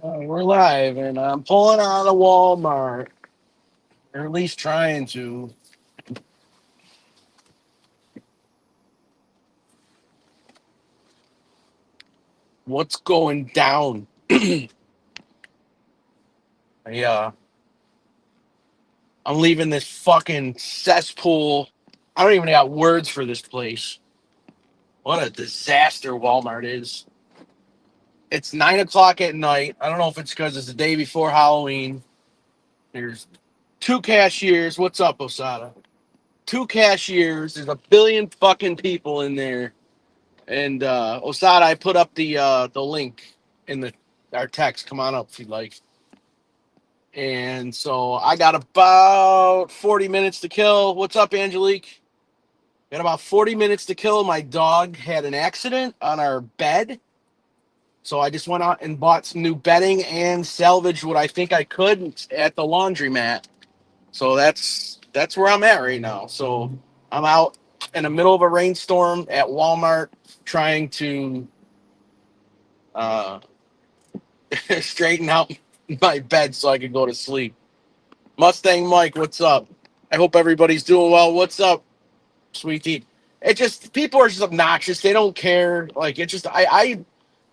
We're live, and I'm pulling out of Walmart, or at least trying to. What's going down? Yeah, I'm leaving this fucking cesspool. I don't even got words for this place. What a disaster Walmart is. It's 9 o'clock at night. I don't know if it's because it's the day before Halloween. There's two cashiers. What's up, Osada? Two cashiers. There's a billion fucking people in there. And Osada, I put up the link in the our text. Come on up if you'd like. And so I got about 40 minutes to kill. What's up, Angelique? Got about 40 minutes to kill. My dog had an accident on our bed. So I just went out and bought some new bedding and salvaged what I think I could at the laundromat. So that's where I'm at right now. So I'm out in the middle of a rainstorm at Walmart trying to uh, straighten out my bed so I could go to sleep. Mustang Mike, what's up? I hope everybody's doing well. What's up, sweetie? It just people are just obnoxious. They don't care. Like it just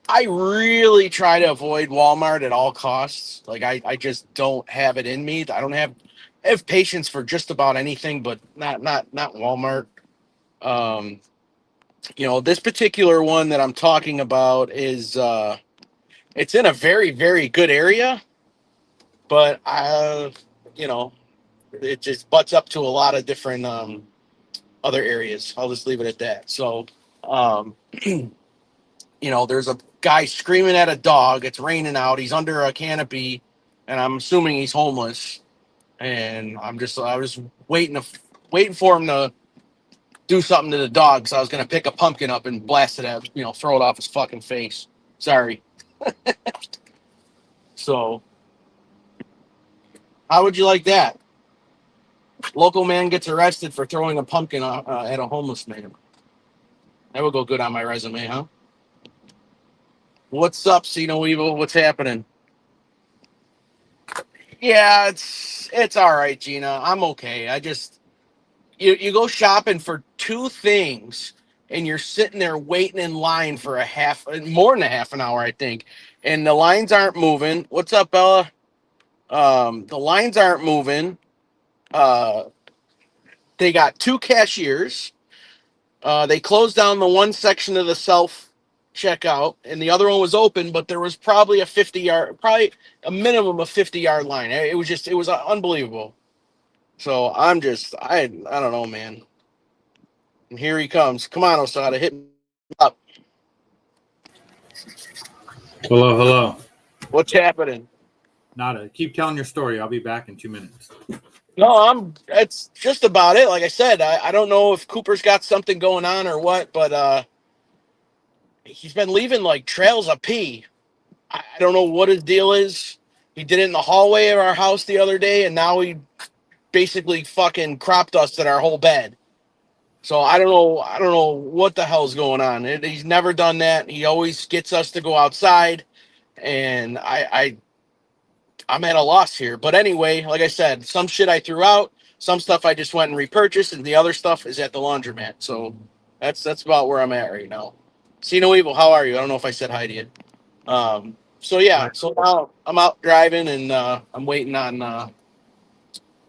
I really try to avoid Walmart at all costs. Like I just don't have it in me. I have patience for just about anything, but not Walmart. Um, this particular one that I'm talking about is it's in a very, very good area, but you know, it just butts up to a lot of different other areas. I'll just leave it at that. So, um, there's a guy screaming at a dog. It's raining out. He's under a canopy, and I'm assuming he's homeless. And I was waiting for him to do something to the dog. So I was gonna pick a pumpkin up and blast it at, throw it off his fucking face. Sorry. So, how would you like that? Local man gets arrested for throwing a pumpkin at a homeless man. That would go good on my resume, huh? What's up, See No Evil? What's happening? Yeah, it's all right, Gina. I'm okay. I just you go shopping for two things and you're sitting there waiting in line for more than a half an hour, I think. And the lines aren't moving. What's up, Bella? The lines aren't moving. Uh, they got two cashiers. They closed down the one section of the self checkout, and the other one was open, but there was probably probably a minimum of 50-yard line. It was unbelievable. So I don't know, man. And here he comes. Come on, Osada, hit me up. Hello, hello. What's happening? Nada. Keep telling your story. I'll be back in 2 minutes. No, That's just about it. Like I said, I don't know if Cooper's got something going on or what, but he's been leaving like trails of pee. I don't know what his deal is. He did it in the hallway of our house the other day, and now he basically fucking crop dusted our whole bed. So I don't know. I don't know what the hell's going on. He's never done that. He always gets us to go outside, and I'm at a loss here. But anyway, like I said, some shit I threw out, some stuff I just went and repurchased, and the other stuff is at the laundromat. So that's about where I'm at right now. See No Evil, how are you? I don't know if I said hi to you. So yeah, so now I'm out driving and I'm waiting on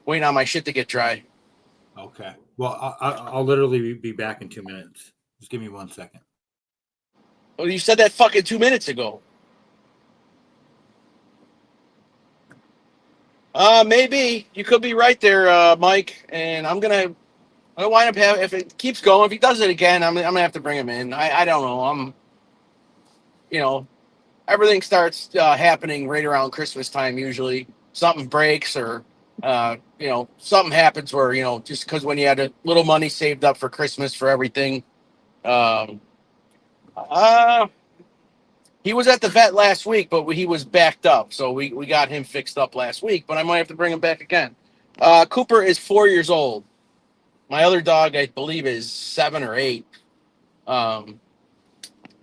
my shit to get dry. Okay. Well, I'll literally be back in 2 minutes. Just give me 1 second. Well, you said that fucking 2 minutes ago. Maybe you could be right there, Mike. And I'm gonna wind up having if it keeps going. If he does it again, I'm gonna have to bring him in. I don't know. You know everything starts happening right around Christmas time. Usually something breaks or something happens where just because when you had a little money saved up for Christmas for everything. Um, uh, he was at the vet last week, but he was backed up, so we got him fixed up last week. But I might have to bring him back again. Cooper is 4 years old. My other dog, I believe, is 7 or 8. Um,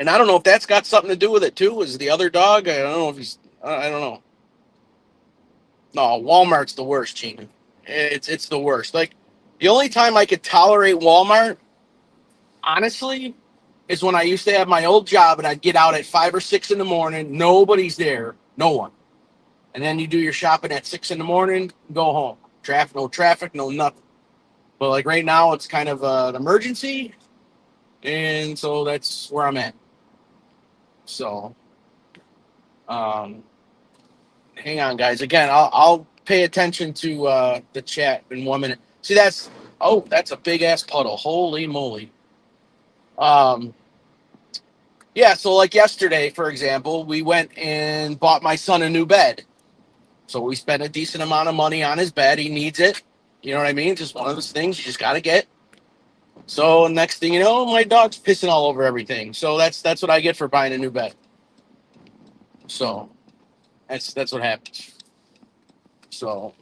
and I don't know if that's got something to do with it too. Is the other dog? I don't know if he's. I don't know. No, Walmart's the worst, Gene. It's the worst. Like the only time I could tolerate Walmart, honestly, is when I used to have my old job and I'd get out at 5 or 6 in the morning. Nobody's there, no one. And then you do your shopping at 6 in the morning, go home. No traffic, no nothing. But like right now, it's kind of an emergency, and so that's where I'm at. So, um, hang on, guys. Again, I'll pay attention to the chat in 1 minute. See, that's a big ass puddle. Holy moly. Um, yeah. So like yesterday, for example, we went and bought my son a new bed. So we spent a decent amount of money on his bed. He needs it. You know what I mean? Just one of those things you just got to get. So next thing you know, my dog's pissing all over everything. So that's what I get for buying a new bed. So that's what happens. So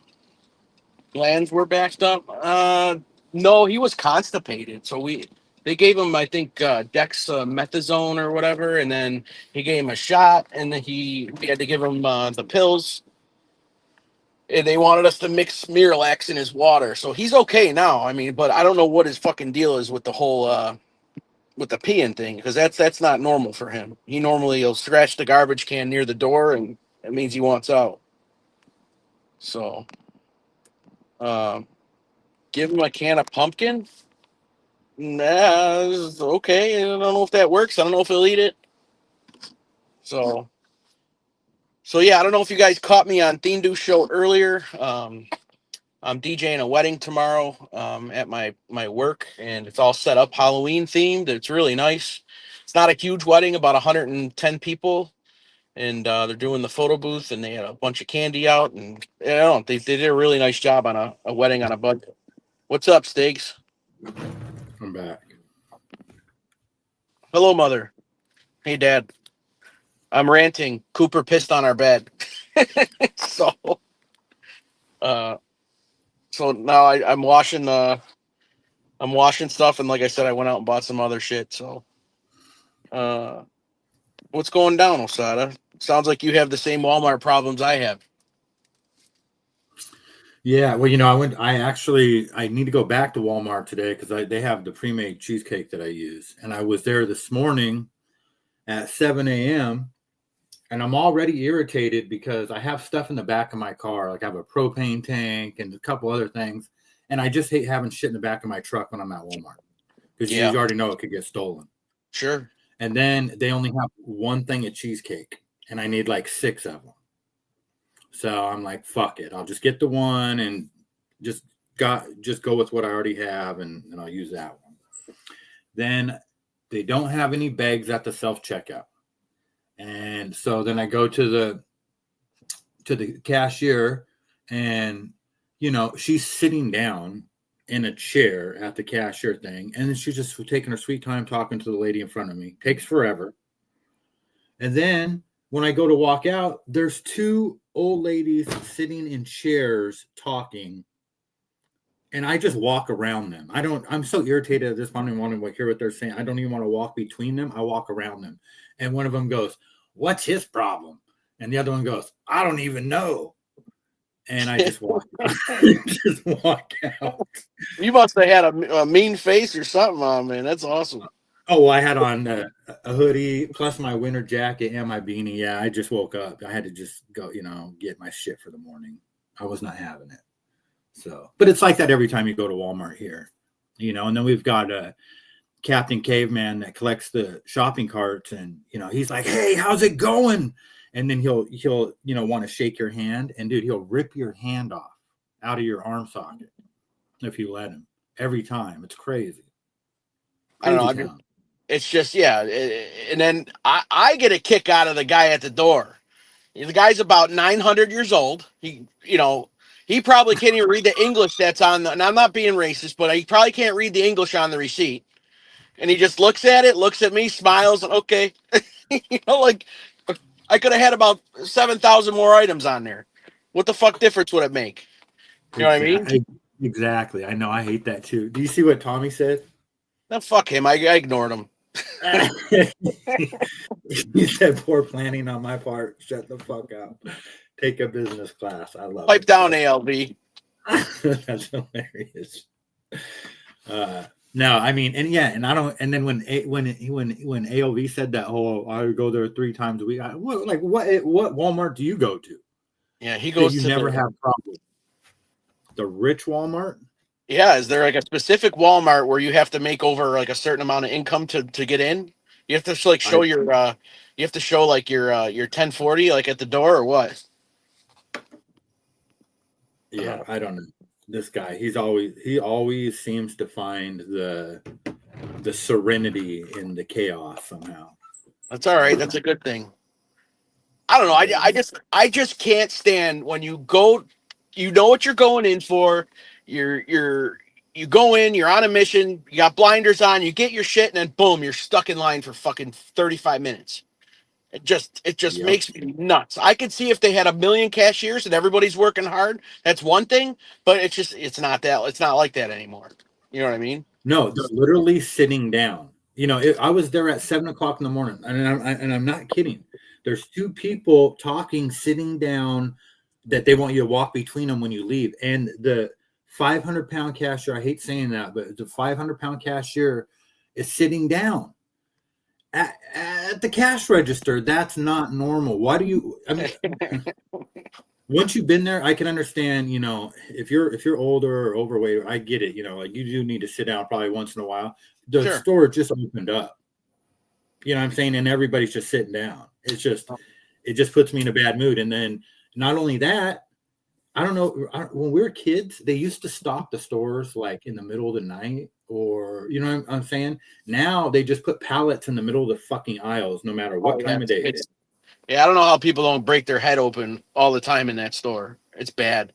glands were backed up. No, he was constipated. So they gave him, I think, dexamethasone or whatever, and then he gave him a shot, and then we had to give him the pills. And they wanted us to mix Miralax in his water, so he's okay now. I mean, but I don't know what his fucking deal is with the whole with the peeing thing, because that's not normal for him. He'll scratch the garbage can near the door, and it means he wants out. So, give him a can of pumpkin. Nah, okay. I don't know if that works. I don't know if he'll eat it. So yeah, I don't know if you guys caught me on Theme Do Show earlier. I'm DJing a wedding tomorrow at my work, and it's all set up Halloween themed. It's really nice. It's not a huge wedding, about 110 people, and they're doing the photo booth, and they had a bunch of candy out, and they did a really nice job on a wedding on a budget. What's up, Stiggs? I'm back. Hello, Mother. Hey, Dad. I'm ranting. Cooper pissed on our bed. so so now I'm washing stuff, and like I said, I went out and bought some other shit. So what's going down, Osada? Sounds like you have the same Walmart problems I have. Yeah, well, I need to go back to Walmart today because they have the pre-made cheesecake that I use. And I was there this morning at 7 a.m. and I'm already irritated because I have stuff in the back of my car. Like I have a propane tank and a couple other things. And I just hate having shit in the back of my truck when I'm at Walmart because you already know it could get stolen. Sure. And then they only have one thing of cheesecake and I need like 6 of them. So I'm like, fuck it. I'll just get the one and just go with what I already have and I'll use that one. Then they don't have any bags at the self-checkout. And so then I go to the cashier and, she's sitting down in a chair at the cashier thing. And then she's just taking her sweet time talking to the lady in front of me. Takes forever. And then when I go to walk out, there's 2 old ladies sitting in chairs talking. And I just walk around them. I'm so irritated at this point. I don't even want to hear what they're saying. I don't even want to walk between them. I walk around them. And one of them goes, "What's his problem?" And the other one goes, "I don't even know." And I just walk out. You must have had a mean face or something on, man. That's awesome. Oh, I had on a hoodie plus my winter jacket and my beanie. Yeah, I just woke up. I had to just go, get my shit for the morning. I was not having it. So, but it's like that every time you go to Walmart here, and then we've got a Captain Caveman that collects the shopping carts and, he's like, "Hey, how's it going?" And then he'll want to shake your hand and dude, he'll rip your hand off out of your arm socket if you let him every time. It's crazy. I don't know. It's just, and then I get a kick out of the guy at the door. The guy's about 900 years old. He probably can't even read the English that's on and I'm not being racist, but he probably can't read the English on the receipt. And he just looks at me, smiles, and okay. Like I could have had about 7,000 more items on there. What the fuck difference would it make? You know what I mean? Exactly. I know. I hate that too. Do you see what Tommy said? No, fuck him. I ignored him. He said, "Poor planning on my part. Shut the fuck up. Take a business class." I love Pipe it. down, ALV. That's hilarious. No, I mean, and yeah, and I don't. And then when AOV said that, oh, I would go there 3 times a week. What Walmart do you go to? Yeah, he That goes you to never the. have problems. The rich Walmart. Yeah, is there like a specific Walmart where you have to make over like a certain amount of income to get in? You have to like show your you have to show like your 1040 like at the door or what? Yeah, I don't know. This guy, he always seems to find the serenity in the chaos somehow. That's all right. That's a good thing. I don't know. I just can't stand when you go. You know what you're going in for. You go in. You're on a mission. You got blinders on. You get your shit, and then boom, you're stuck in line for fucking 35 minutes. It just Yep. makes me nuts. I could see if they had a million cashiers and everybody's working hard. That's one thing, but it's not that. It's not like that anymore. You know what I mean? No, they're literally sitting down. You know, I was there at 7 o'clock in the morning, and I'm not kidding. There's 2 people talking, sitting down, that they want you to walk between them when you leave. And the 500-pound cashier, I hate saying that, but the 500-pound cashier is sitting down at the cash register. That's not normal. Why do you? I mean, once you've been there, I can understand. You know, if you're older or overweight, I get it. You know, like you do need to sit down probably once in a while. The Sure. store just opened up. You know what I'm saying? And everybody's just sitting down. It just puts me in a bad mood. And then not only that, I don't know. When we were kids, they used to stop the stores like in the middle of the night, or you know what I'm saying? Now they just put pallets in the middle of the fucking aisles, no matter what time of day it is. Yeah, I don't know how people don't break their head open all the time in that store. It's bad.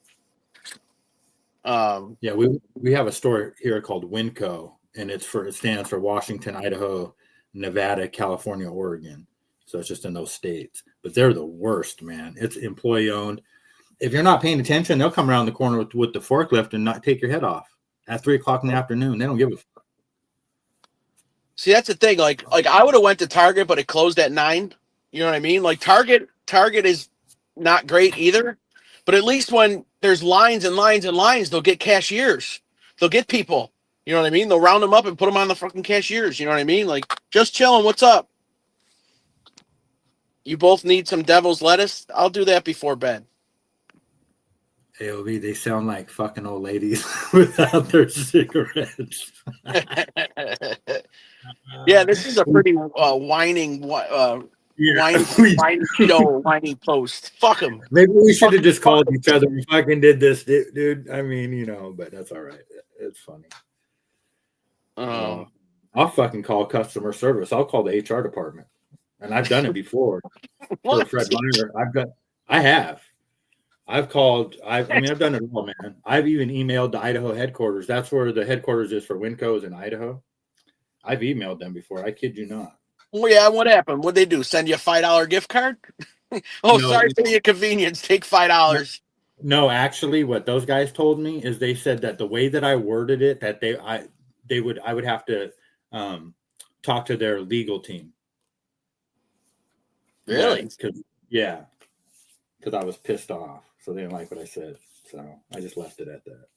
Yeah, we have a store here called Winco, and it stands for Washington, Idaho, Nevada, California, Oregon. So it's just in those states. But they're the worst, man. It's employee owned. If you're not paying attention, they'll come around the corner with the forklift and not take your head off at 3 o'clock in the afternoon. They don't give a fuck. See, that's the thing. Like I would have went to Target, but it closed at 9. You know what I mean? Like Target is not great either. But at least when there's lines and lines and lines, they'll get cashiers. They'll get people. You know what I mean? They'll round them up and put them on the fucking cashiers. You know what I mean? Like, just chilling. What's up? You both need some devil's lettuce? I'll do that before bed. AOV, they sound like fucking old ladies without their cigarettes. Yeah, this is a pretty whining whining post. Fuck them. Maybe we should have just called each other and fucking did this, dude. I mean, you know, but that's all right. It's funny. I'll fucking call customer service. I'll call the HR department, and I've done it before. For Fred Meyer, I've called. I've done it all, man. I've even emailed the Idaho headquarters. That's where the headquarters is for Winco, is in Idaho. I've emailed them before. I kid you not. Well, yeah, what happened? What'd they do? Send you a $5 gift card? No, sorry for the inconvenience. Take $5. No, actually, what those guys told me is they said that the way that I worded it, that I would have to talk to their legal team. Really? Yeah, because I was pissed off, so they didn't like what I said. So I just left it at that.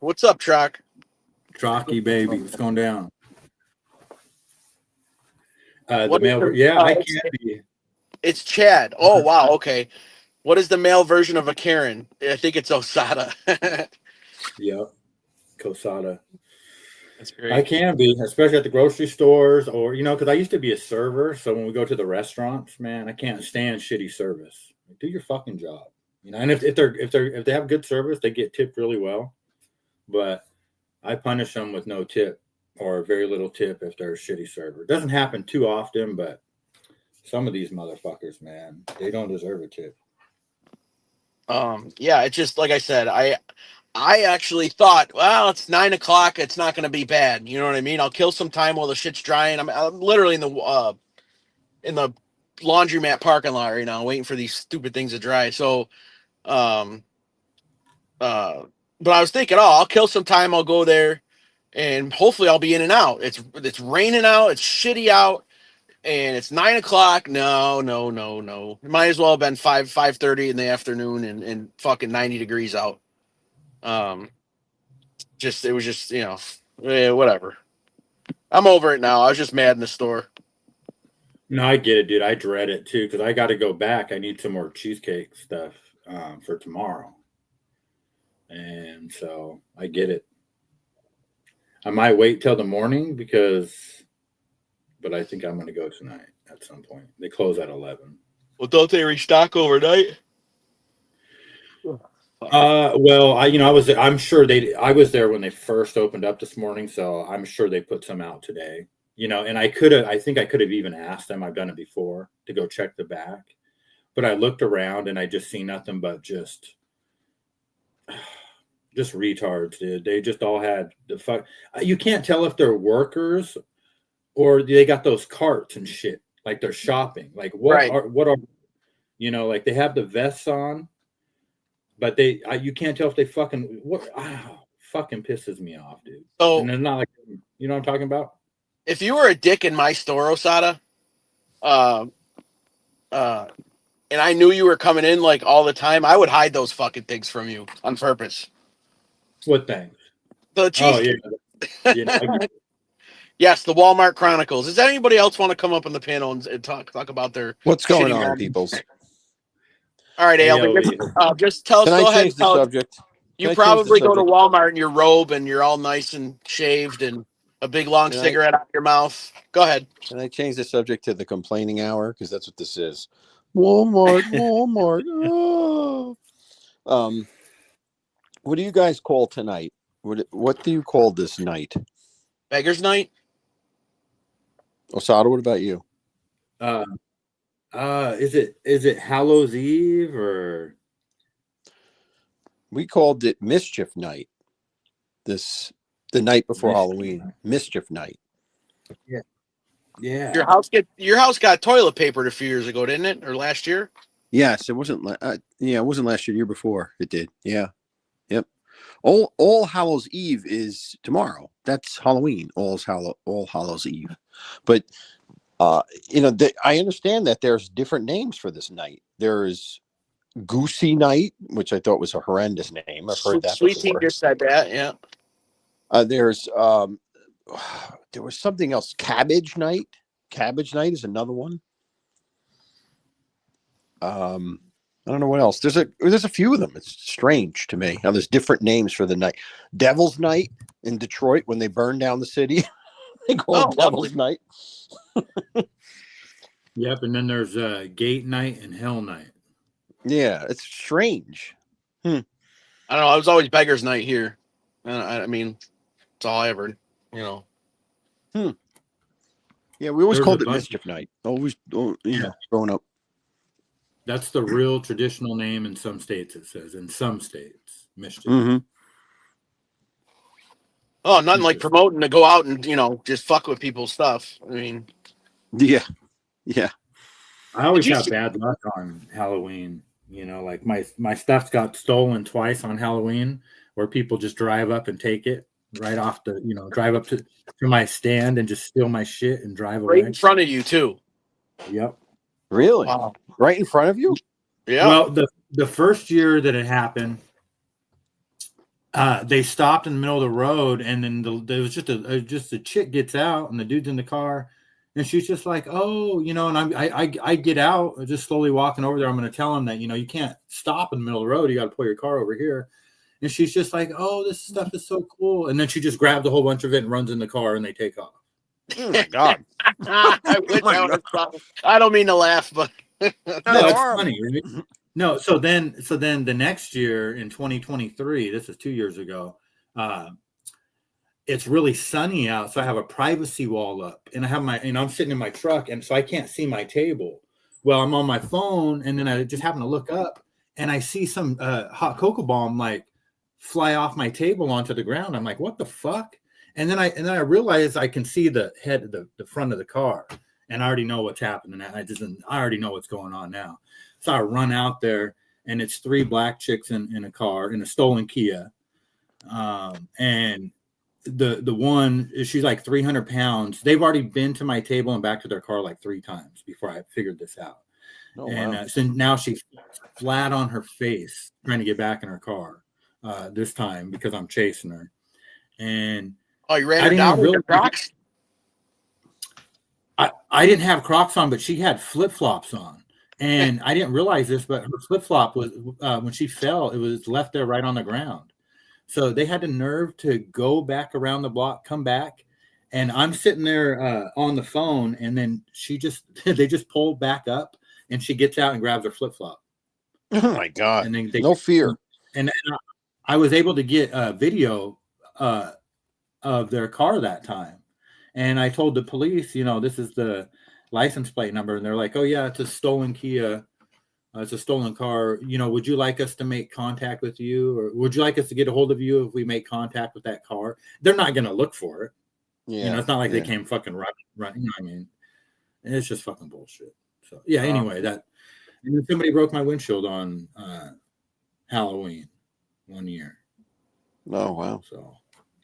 What's up, Trock? Trocky, baby, what's going down? I can't be. It's Chad. Oh, wow. Okay. What is the male version of a Karen? I think it's Osada. Yep. Cosada. That's great. I can be, especially at the grocery stores, or, because I used to be a server. So when we go to the restaurants, man, I can't stand shitty service. Do your fucking job. And if they have good service, they get tipped really well. But I punish them with no tip or very little tip if they're a shitty server. It doesn't happen too often, but some of these motherfuckers, man, they don't deserve a tip. Yeah, it's just like I said, I actually thought, well, it's 9 o'clock. It's not going to be bad. You know what I mean? I'll kill some time while the shit's drying. I'm literally in the laundromat parking lot right now, waiting for these stupid things to dry. So, but I was thinking, I'll kill some time. I'll go there and hopefully I'll be in and out. It's raining out, it's shitty out, and it's 9 o'clock. No, no, no, no. It might as well have been 5:30 in the afternoon and fucking 90 degrees out. It was just whatever. I'm over it now. I was just mad in the store. No, I get it, dude. I dread it too because I got to go back. I need some more cheesecake stuff for tomorrow, and so I get it. I might wait till the morning but I think I'm going to go tonight at some point. They close at 11. Well, don't they restock overnight? Well, I'm sure I was there when they first opened up this morning, so I'm sure they put some out today. And I think I could have even asked them. I've done it before to go check the back, but I looked around and I just see nothing but just retards, dude. They just all had the fuck. You can't tell if they're workers or they got those carts and shit, like they're shopping. Like what are like they have the vests on, but you can't tell if they fucking fucking pisses me off, dude. So, and it's not like, you know what I'm talking about? If you were a dick in my store, Osada, and I knew you were coming in like all the time, I would hide those fucking things from you on purpose. What things? The cheese. Oh, yeah. Yes, the Walmart Chronicles. Does anybody else want to come up on the panel and talk about their what's going on, peoples? All right, Ale, just tell us. Can go I ahead. change the subject? You probably go to Walmart in your robe and you're all nice and shaved and a big long cigarette out your mouth. Go ahead. Can I change the subject to the complaining hour? Because that's what this is. Walmart. Oh. What do you guys call tonight? What do you call this night? Beggar's Night. Osada, what about you? Is it Hallows Eve or? We called it Mischief Night. The night before Halloween. Mischief Night. Yeah. Yeah. Your house got toilet papered a few years ago, didn't it? Or last year? Yes, it wasn't. It wasn't last year. The year before, it did. Yeah. Yep. All Hallows Eve is tomorrow. That's Halloween. All Hallows Eve. But I understand that there's different names for this night. There's Goosey Night, which I thought was a horrendous name. I've heard that Sweet before. Tea just said that. Yeah. There's there was something else. Cabbage Night. Cabbage Night is another one. I don't know what else. There's a few of them. It's strange to me how there's different names for the night. Devil's Night in Detroit when they burned down the city. They call it Devil's Night. Yep, and then there's Gate Night and Hell Night. Yeah, it's strange. I don't know. I was always Beggar's Night here. I mean, it's all I ever, Yeah, we always called it Mischief Night. Always, growing up. That's the real traditional name in some states, it says. In some states, Mischief. Mm-hmm. Oh, nothing like promoting to go out and, just fuck with people's stuff. I mean. Yeah. I always have bad luck on Halloween. Like my stuff's got stolen twice on Halloween where people just drive up and take it right off drive up to my stand and just steal my shit and drive away. Right in front of you, too. Yep. Really? Wow. Right in front of you? Yeah. Well, the first year that it happened, they stopped in the middle of the road, and then there was just a chick gets out, and the dude's in the car, and she's just like, oh, and I get out, just slowly walking over there. I'm going to tell him that you can't stop in the middle of the road. You got to pull your car over here. And she's just like, oh, this stuff is so cool. And then she just grabbed a whole bunch of it and runs in the car, and they take off. Oh my God. I don't mean to laugh, but no, it's funny, right? No, so then the next year in 2023, this is 2 years ago, it's really sunny out, so I have a privacy wall up, and I have I'm sitting in my truck, and so I can't see my table. Well, I'm on my phone, and then I just happen to look up, and I see some hot cocoa bomb like fly off my table onto the ground. I'm like, what the fuck? And then I realize I can see the head of the front of the car, and I already know what's happening. I already know what's going on now. So I run out there, and it's 3 black chicks in a car in a stolen Kia, and the one, she's like 300 pounds. They've already been to my table and back to their car like 3 times before I figured this out. Oh, And wow. so now she's flat on her face trying to get back in her car this time because I'm chasing her. And Oh, you ran I her didn't down even with your realize- Crocs? I didn't have Crocs on, but she had flip-flops on. And I didn't realize this, but her flip-flop was, when she fell, it was left there right on the ground. So they had the nerve to go back around the block, come back. And I'm sitting there on the phone, and then they just pull back up, and she gets out and grabs her flip-flop. Oh my God. And then No fear. And I was able to get a video of their car that time. And I told the police, this is the license plate number. And they're like, oh, yeah, it's a stolen Kia. It's a stolen car. Would you like us to make contact with you? Or would you like us to get a hold of you if we make contact with that car? They're not going to look for it. Yeah. It's not like they came fucking running. I mean, it's just fucking bullshit. So, yeah, anyway, and then somebody broke my windshield on Halloween one year. Oh, wow. So,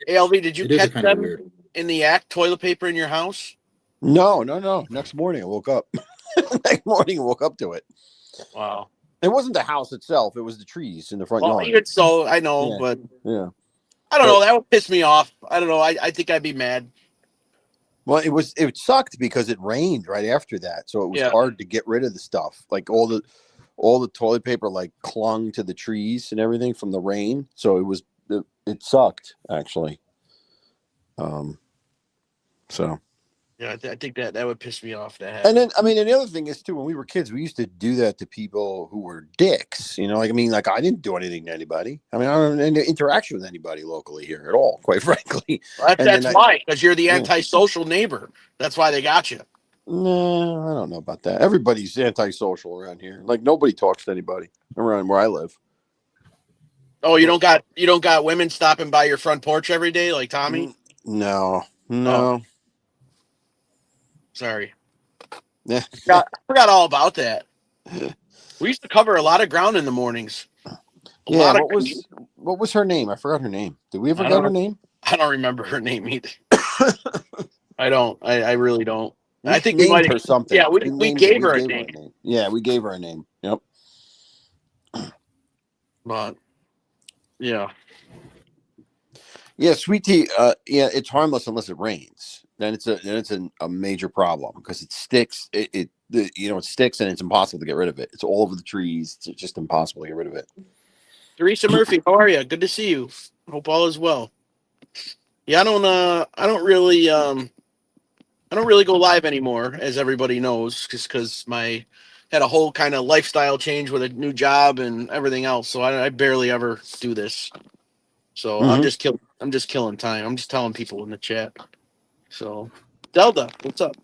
ALV, did you it is catch kind of them weird. in the act, toilet paper in your house? No. Next morning I woke up. Next morning I woke up to it. Wow. It wasn't the house itself. It was the trees in the front Well, yard. even so, I know, Yeah. but Yeah. I don't know. That would piss me off. I don't know. I think I'd be mad. Well, it sucked because it rained right after that. So it was hard to get rid of the stuff. Like all the toilet paper like clung to the trees and everything from the rain. So it sucked actually. So Yeah, I think that would piss me off. and then and the other thing is too, when we were kids, we used to do that to people who were dicks. Like I didn't do anything to anybody. I don't have any interaction with anybody locally here at all, quite frankly. Well, that's why, because you're the antisocial neighbor. That's why they got you. No, I don't know about that. Everybody's antisocial around here. Like nobody talks to anybody around where I live. Oh, you don't got women stopping by your front porch every day like Tommy? No. Oh. Sorry. Yeah. I forgot all about that. We used to cover a lot of ground in the mornings. What was her name? I forgot her name. Did we ever get her name? I don't remember her name either. I don't. I really don't. I think we we might named her something. Yeah, we gave her a name. Yeah, we gave her a name. Yep. But yeah. Yeah, sweet tea. It's harmless unless it rains. Then it's a major problem because it sticks. It sticks and it's impossible to get rid of it. It's all over the trees. It's just impossible to get rid of it. Teresa Murphy, how are you? Good to see you. Hope all is well. Yeah, I don't really go live anymore, as everybody knows, because had a whole kind of lifestyle change with a new job and everything else. So I barely ever do this. So I'm just killing time. I'm just telling people in the chat. So Delta, what's up?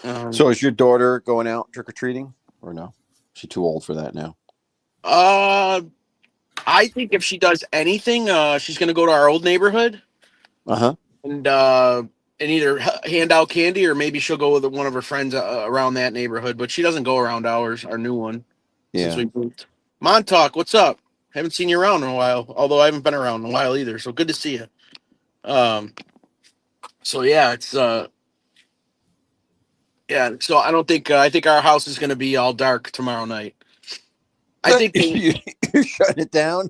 So is your daughter going out trick or treating or no? She's too old for that now. I think if she does anything, she's gonna go to our old neighborhood. And either hand out candy or maybe she'll go with one of her friends around that neighborhood. But she doesn't go around our new one since we moved. Montauk, what's up? Haven't seen you around in a while, although I haven't been around in a while either. So good to see you. So yeah, it's So I don't think I think our house is going to be all dark tomorrow night. I think you're shutting it down.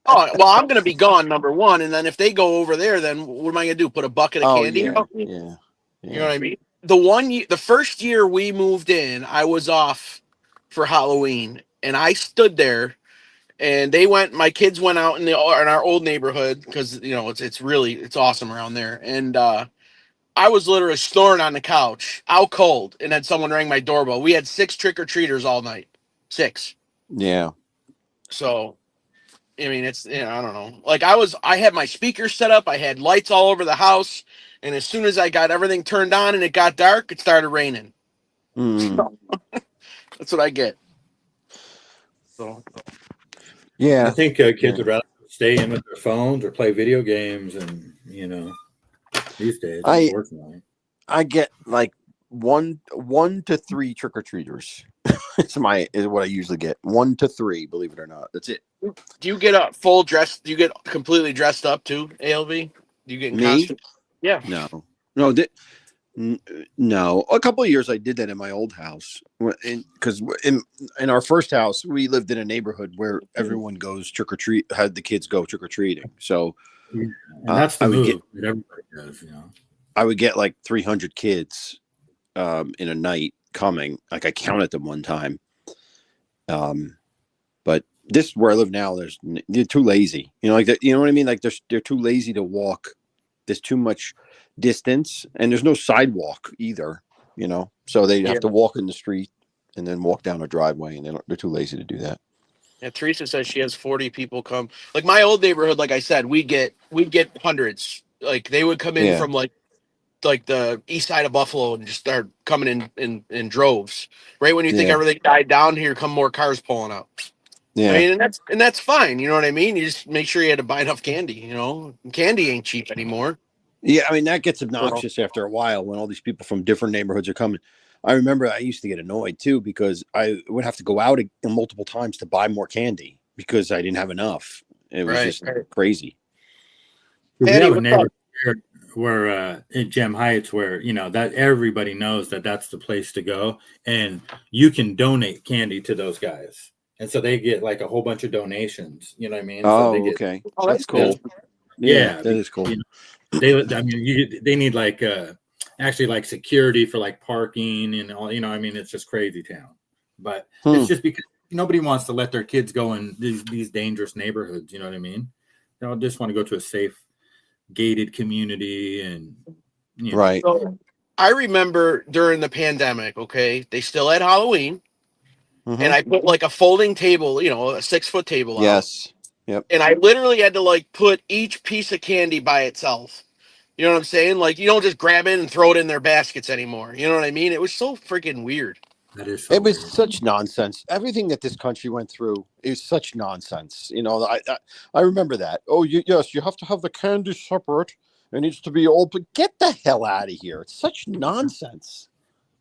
Oh well, I'm going to be gone, number one, and then if they go over there, then what am I going to do? Put a bucket of candy out? Yeah. You know what I mean? The first year we moved in, I was off for Halloween, and I stood there, and my kids went out in our old neighborhood because it's awesome around there, and I was literally snoring on the couch, out cold, and then someone rang my doorbell. We had 6 trick-or-treaters all night. 6. Yeah. So, I mean, it's, I don't know. Like I had my speakers set up. I had lights all over the house. And as soon as I got everything turned on and it got dark, it started raining. That's what I get. So, yeah. I think kids would rather stay in with their phones or play video games and, these days, unfortunately. I get like one to 3 trick-or-treaters. is what I usually get. 1 to 3, believe it or not. That's it. Do you get a full dress? Do you get completely dressed up too, ALV? You get in Me? costume? Yeah. No. No, a couple of years I did that in my old house, because in our first house we lived in a neighborhood where everyone goes trick or treat, had the kids go trick or treating. So And that's the I would move get that everybody does, you know. I would get like 300 kids in a night coming. Like I counted them one time. But this where I live now, they're too lazy. You know, like that. You know what I mean? Like they're too lazy to walk. There's too much distance, and there's no sidewalk either. You know, so they Yeah. have to walk in the street and then walk down a driveway, and they're too lazy to do that. Yeah, Teresa says she has 40 people come. Like my old neighborhood, like I said, we'd get hundreds. Like they would come in Yeah. from like the east side of Buffalo and just start coming in droves. Right when you think Yeah. everything died down, here come more cars pulling up. Yeah. I mean, and that's fine. You know what I mean? You just make sure you had to buy enough candy. You know, candy ain't cheap anymore. Yeah, I mean that gets obnoxious after a while when all these people from different neighborhoods are coming. I remember I used to get annoyed too because I would have to go out multiple times to buy more candy because I didn't have enough. It was just crazy. We Eddie, have a what's neighborhood up? where in Gem Heights where, you know, that everybody knows that that's the place to go, and you can donate candy to those guys. And so they get like a whole bunch of donations, you know what I mean? Oh, so they get, okay. Oh, That's cool. Yeah, that is cool. You know, they, I mean, they need like actually like security for like parking and all, you know, I mean, it's just crazy town. But it's just because nobody wants to let their kids go in these dangerous neighborhoods, you know what I mean? They all just want to go to a safe, gated community, and you know. Right. So I remember during the pandemic, okay, they still had Halloween, and I put like a folding table, you know, a 6-foot table out. Yes. Yep. And I literally had to like put each piece of candy by itself. You know what I'm saying? Like you don't just grab it and throw it in their baskets anymore. You know what I mean? It was so freaking weird. That is so It was weird. such nonsense. Everything that this country went through is such nonsense. You know, I remember that. Oh, yes, you have to have the candy separate. It needs to be all. But get the hell out of here! It's such nonsense.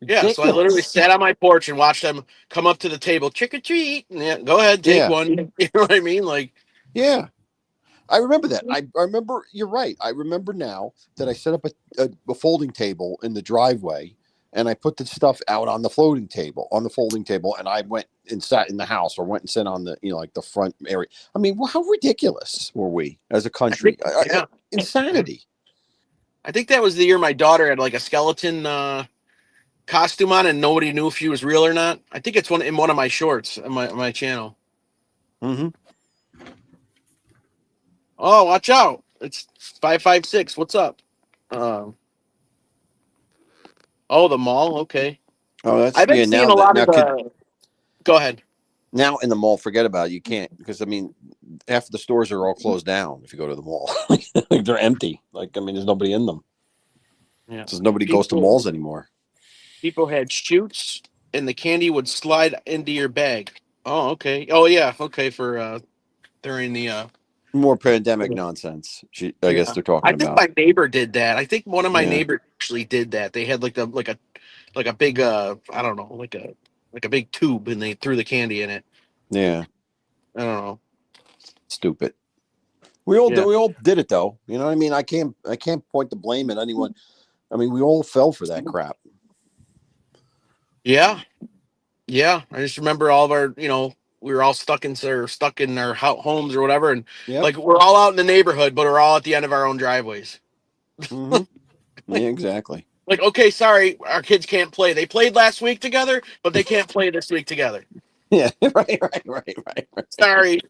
Yeah, so I literally sat on my porch and watched them come up to the table, trick or treat. Yeah, go ahead, take one. You know what I mean? Like, yeah, I remember that. I remember. You're right. I remember now that I set up a folding table in the driveway, and I put the stuff out on the folding table, and I went and sat in the house or went and sat on the, you know, like the front area. I mean, how ridiculous were we as a country? Insanity. I think that was the year my daughter had like a skeleton costume on, and nobody knew if she was real or not. I think it's in one of my shorts on my channel. Mm-hmm. Oh, watch out! It's 556. What's up? Oh, the mall. Okay. Oh, that's I've been seeing a lot of the. Go ahead. Now in the mall, forget about it. You can't, because I mean, half the stores are all closed down if you go to the mall. Like they're empty. Like, I mean, there's nobody in them. Yeah. Because nobody goes to malls anymore. People had chutes, and the candy would slide into your bag. Oh, okay. Oh, yeah. Okay, for during the more pandemic nonsense. I guess they're talking about. I think my neighbor did that. I think one of my neighbors actually did that. They had like a big I don't know, like a big tube, and they threw the candy in it. Yeah. I don't know. Stupid. We all did it though. You know what I mean? I can't point the blame at anyone. I mean, we all fell for that crap. Yeah. Yeah. I just remember all of our, you know, we were all stuck in our homes or whatever, and like we're all out in the neighborhood, but we're all at the end of our own driveways. Mm-hmm. Yeah, exactly. Like, okay, sorry, our kids can't play. They played last week together, but they can't play this week together. Yeah, right. Sorry,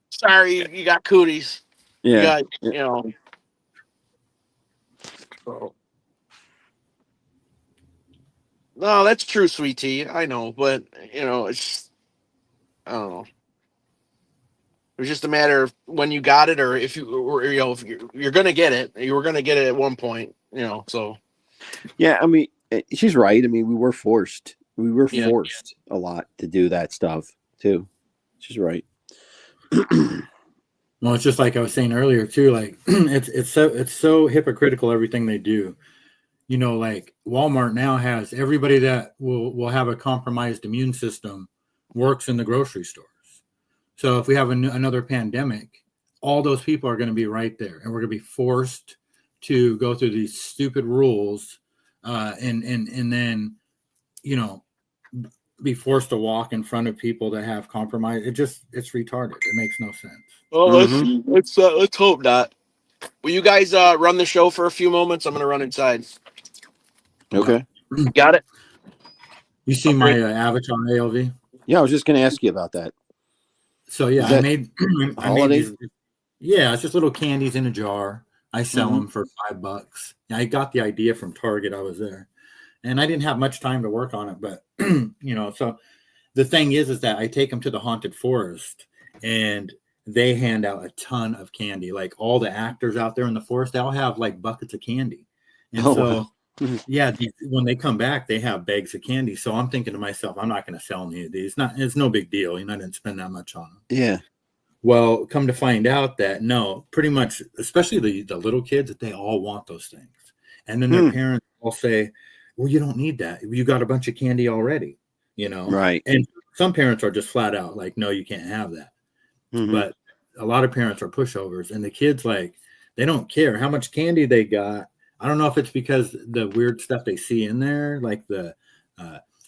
you got cooties. Yeah, you know. So. No, that's true, sweet tea. I know, but you know, it's I don't know. It was just a matter of when you got it, or if if you're gonna get it. You were gonna get it at one point, you know. So. Yeah, I mean, she's right. I mean, we were forced. We were forced a lot to do that stuff too. She's right. Well, it's just like I was saying earlier too. Like it's so hypocritical everything they do. You know, like Walmart now has everybody that will have a compromised immune system works in the grocery stores. So if we have another pandemic, all those people are going to be right there, and we're going to be forced to go through these stupid rules, and then, you know, be forced to walk in front of people that have compromise. It's retarded. It makes no sense. Well, Mhm. let's hope not. Will you guys run the show for a few moments? I'm gonna run inside. Okay. Got it. You see Okay. my avatar ALV? Yeah, I was just going to ask you about that. So yeah, Is I that made holiday? these. Yeah, it's just little candies in a jar. I sell Mhm. them for $5. I got the idea from Target. I was there, and I didn't have much time to work on it. But you know, so the thing is that I take them to the haunted forest, and they hand out a ton of candy. Like all the actors out there in the forest, they'll have like buckets of candy, and Oh, so. wow. Mhm. Yeah, when they come back, they have bags of candy. So I'm thinking to myself, I'm not going to sell any of these. It's no big deal. You know, I didn't spend that much on them. Yeah. Well, come to find out that no, pretty much, especially the little kids, that they all want those things. And then their Hmm. parents will say, well, you don't need that. You got a bunch of candy already, you know? Right. And some parents are just flat out like, no, you can't have that. Mhm. But a lot of parents are pushovers, and the kids, like, they don't care how much candy they got. I don't know if it's because the weird stuff they see in there, like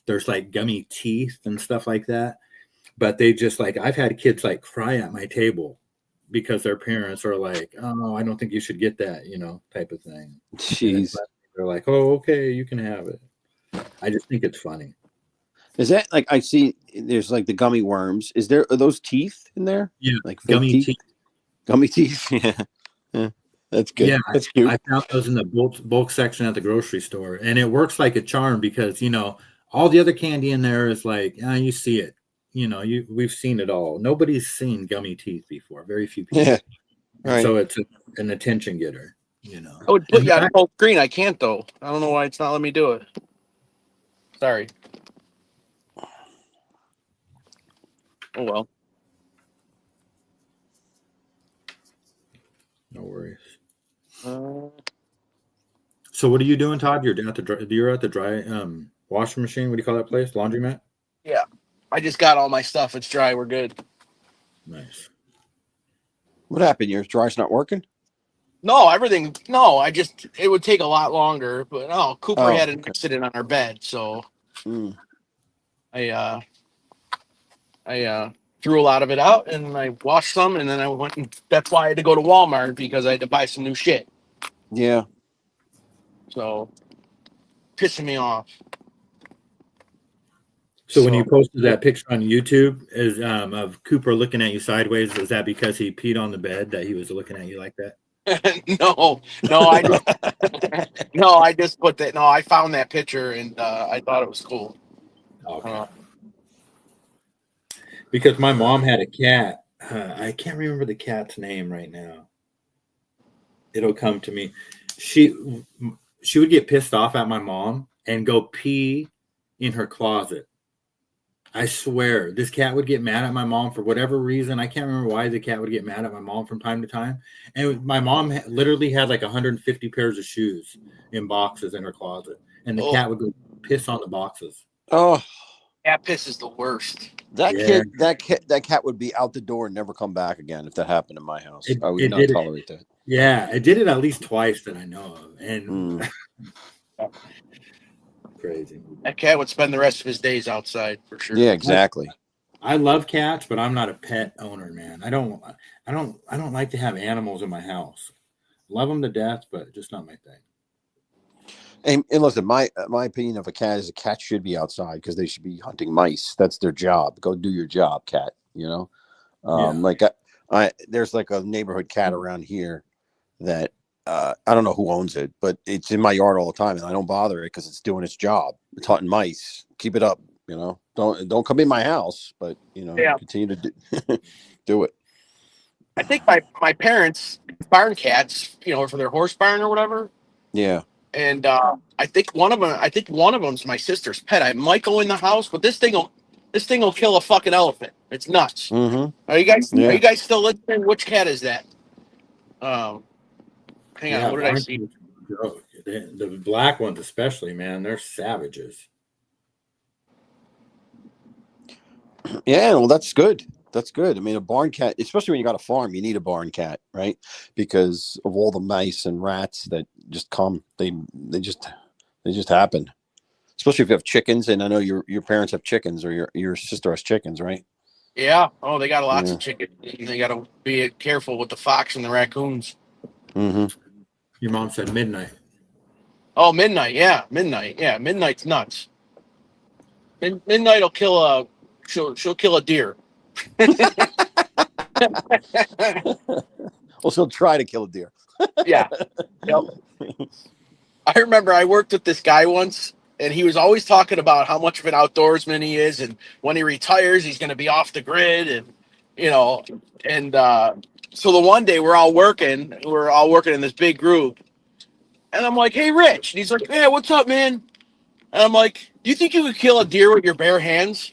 there's like gummy teeth and stuff like that. But they just like, I've had kids like cry at my table because their parents are like, oh, I don't think you should get that, you know, type of thing. And Jeez. they're like, oh, okay, you can have it. I just think it's funny. Is that like I see there's like the gummy worms. Are those teeth in there? Yeah, Like fake gummy teeth. Gummy teeth. Yeah. Yeah. That's good. Yeah, That's cute. I found those in the bulk section at the grocery store, and it works like a charm because, you know, all the other candy in there is like, you see it, you know, we've seen it all. Nobody's seen gummy teeth before. Very few people. Yeah. And Right. so it's an attention getter, you know. I would put And you on full screen. I can't though. I don't know why it's not letting me do it. Sorry. Oh well. no worries. Uh, So what are you doing, Todd? You're at the dry washing machine. What do you call that place? Laundromat. yeah. I just got all my stuff. It's dry. We're good. Nice. What happened? Your dry's not working? No, everything. No, it would take a lot longer. But no, Cooper Oh, had an okay. accident on our bed, so Mm. I threw a lot of it out and I washed some, and then I went and that's why I had to go to Walmart because I had to buy some new shit. Yeah. So pissing me off. So when you posted that picture on YouTube is of Cooper looking at you sideways, is that because he peed on the bed that he was looking at you like that? no, I just put that. No, I found that picture and I thought it was cool. Okay. Because my mom had a cat. I can't remember the cat's name right now. It'll come to me. She would get pissed off at my mom and go pee in her closet. I swear, this cat would get mad at my mom for whatever reason. I can't remember why the cat would get mad at my mom from time to time. And my mom literally had like 150 pairs of shoes in boxes in her closet. And the cat would go piss on the boxes. Oh, Cat piss is the worst. that cat would be out the door and never come back again if that happened in my house. I would not tolerate that. Yeah, I did it at least twice that I know of. And crazy. That cat would spend the rest of his days outside for sure. Yeah, exactly. I love cats, but I'm not a pet owner, man. I don't like to have animals in my house. Love them to death, but just not my thing. And listen, my opinion of a cat is a cat should be outside because they should be hunting mice. That's their job. Go do your job, cat. You know, like there's like a neighborhood cat around here that I don't know who owns it, but it's in my yard all the time, and I don't bother it because it's doing its job. It's hunting mice. Keep it up. You know, don't come in my house, but you know, continue to do it. I think my parents barn cats, you know, for their horse barn or whatever. Yeah. And I think one of them's my sister's pet. I might go in the house, but this thing will kill a fucking elephant. It's nuts. Mm-hmm. Are you guys still listening? Which cat is that? Hang on, what did I see? The black ones, especially, man, they're savages. Yeah, well, that's good. That's good. I mean, a barn cat, especially when you got a farm, you need a barn cat, right? Because of all the mice and rats that just come. They just happen. Especially if you have chickens, and I know your parents have chickens, or your sister has chickens, right? Yeah. Oh, they got lots Yeah. of chicken. They got to be careful with the fox and the raccoons. Mm-hmm. Your mom said midnight. Oh, midnight. Yeah, midnight. Yeah, midnight's nuts. Midnight will kill a. She'll kill a deer. Well, she'll try to kill a deer. Yeah. Yep. I remember I worked with this guy once, and he was always talking about how much of an outdoorsman he is, and when he retires, he's going to be off the grid, and you know, and so the one day we're all working in this big group, and I'm like, "Hey, Rich," and he's like, "Yeah, what's up, man?" And I'm like, "Do you think you could kill a deer with your bare hands?"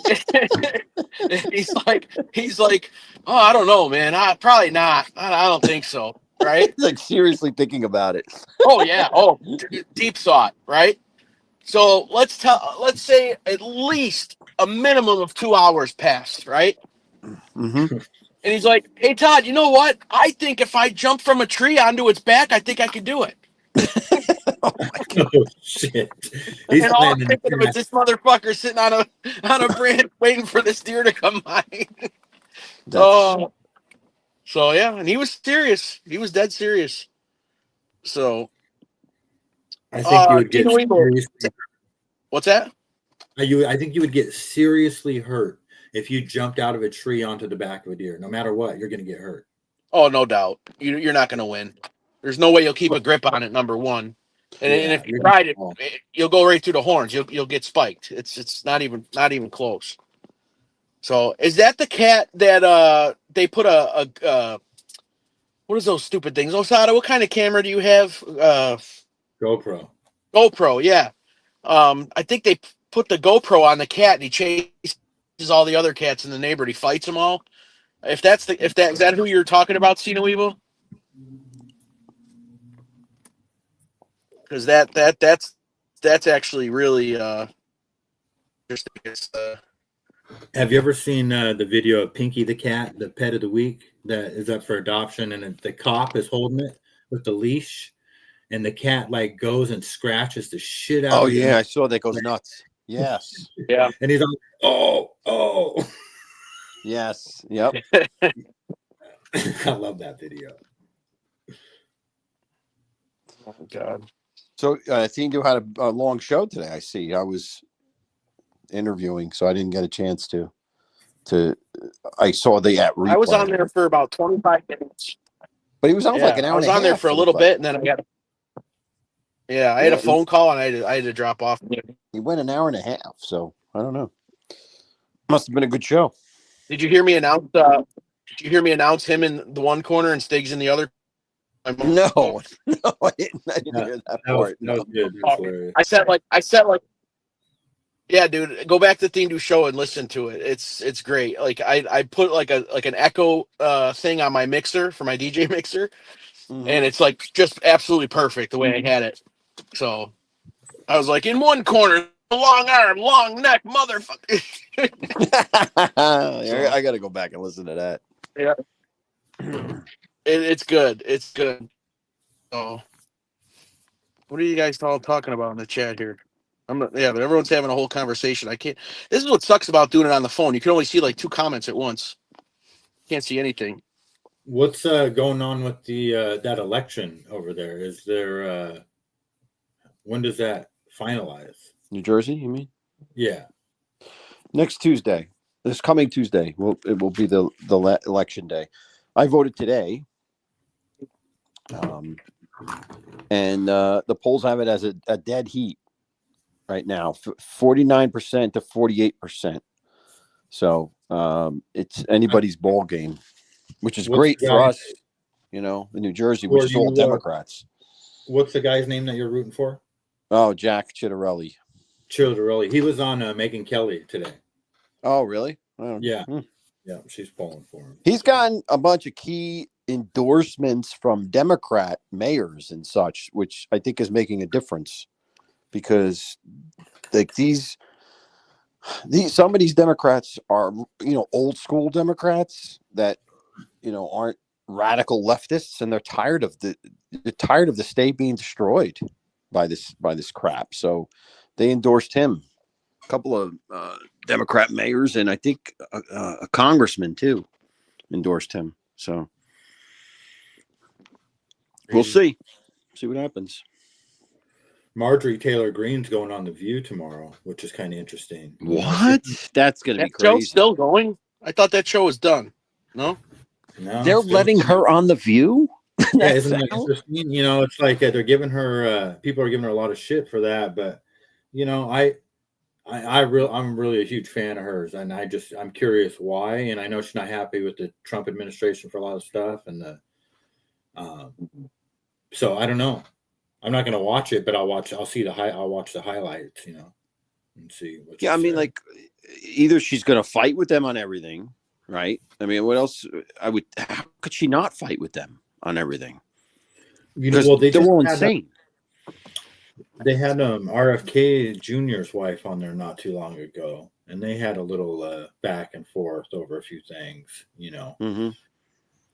he's like, "Oh, I don't know, man. Probably not. I don't think so." Right? He's like seriously thinking about it. Oh yeah. Oh, deep thought. Right? So let's say at least a minimum of 2 hours passed, right? Mm-hmm. And he's like, "Hey Todd, you know what? I think if I jump from a tree onto its back, I think I could do it." Oh shit! He's And all I'm planning. thinking of is this motherfucker sitting on a branch waiting for this deer to come by. Oh, so yeah, and he was serious. He was dead serious. So, I think you would get Tino Eagle, seriously. what's that? I think you would get seriously hurt if you jumped out of a tree onto the back of a deer. No matter what, you're going to get hurt. Oh, no doubt. You're not going to win. There's no way you'll keep a grip on it. Number one, and if you ride it, you'll go right through the horns. You'll get spiked. It's not even close. So, is that the cat that they put a what is those stupid things? Osada, what kind of camera do you have? GoPro. GoPro, yeah. I think they put the GoPro on the cat, and he chases all the other cats in the neighborhood. He fights them all. Is that who you're talking about, Cino Evil? Because that's actually really interesting. Have you ever seen the video of Pinky the cat, the pet of the week that is up for adoption, and the cop is holding it with the leash, and the cat like goes and scratches the shit out. Oh of him. yeah, I saw that goes nuts. Yes. Yeah. And he's like, oh. Yes. Yep. I love that video. Oh God. So I think you had a long show today. I see. I was interviewing, so I didn't get a chance to. I saw the replay. I was on there for about 25 minutes. But he was on like an hour. I was on there for a little bit, and then I got. Yeah, I had a phone call, and I had to drop off. He went an hour and a half, so I don't know. Must have been a good show. Did you hear me announce? Did you hear me announce him in the one corner and Stiggs in the other? No, I didn't hear that part. That was good. That was hilarious. I said like, yeah, dude, go back to the Theme Show and listen to it. It's great. Like I put like an echo thing on my mixer for my DJ mixer, and it's like just absolutely perfect the way I had it. So I was like, in one corner, long arm, long neck, motherfucker. I got to go back and listen to that. Yeah. It's good. It's good. So, what are you guys all talking about in the chat here? But everyone's having a whole conversation. I can't. This is what sucks about doing it on the phone. You can only see like 2 comments at once. Can't see anything. What's going on with the that election over there? Is there when does that finalize? New Jersey, you mean? Yeah. Next Tuesday. This coming Tuesday. It will be the election day. I voted today. And the polls have it as a dead heat right now, 49% to 48%. So it's anybody's ball game, which is great for us, in New Jersey, which is all Democrats. What's the guy's name that you're rooting for? Oh, Jack Ciattarelli. Ciattarelli. He was on Megyn Kelly today. Oh, really? Yeah. Yeah, she's pulling for him. He's gotten a bunch of key endorsements from Democrat mayors and such, which I think is making a difference because like these Some of these Democrats are, old school Democrats that, aren't radical leftists, and they're tired of the state being destroyed by this crap. So they endorsed him. A couple of Democrat mayors, and I think a congressman too, endorsed him. So we'll see what happens. Marjorie Taylor Greene's going on The View tomorrow, which is kind of interesting. What? That's going to be That show's crazy. still going? I thought that show was done. No? No, They're still- letting her on The View? Yeah, isn't that interesting? It's like they're giving her. People are giving her a lot of shit for that, but I'm really a huge fan of hers, and I'm curious why. And I know she's not happy with the Trump administration for a lot of stuff, and so I don't know. I'm not going to watch it, but I'll watch the highlights, and see. What Yeah, I mean, like, either she's going to fight with them on everything, right? I mean, what else? How could she not fight with them on everything? Because they're all insane. They had RFK Jr.'s wife on there not too long ago, and they had a little back and forth over a few things, Mm-hmm.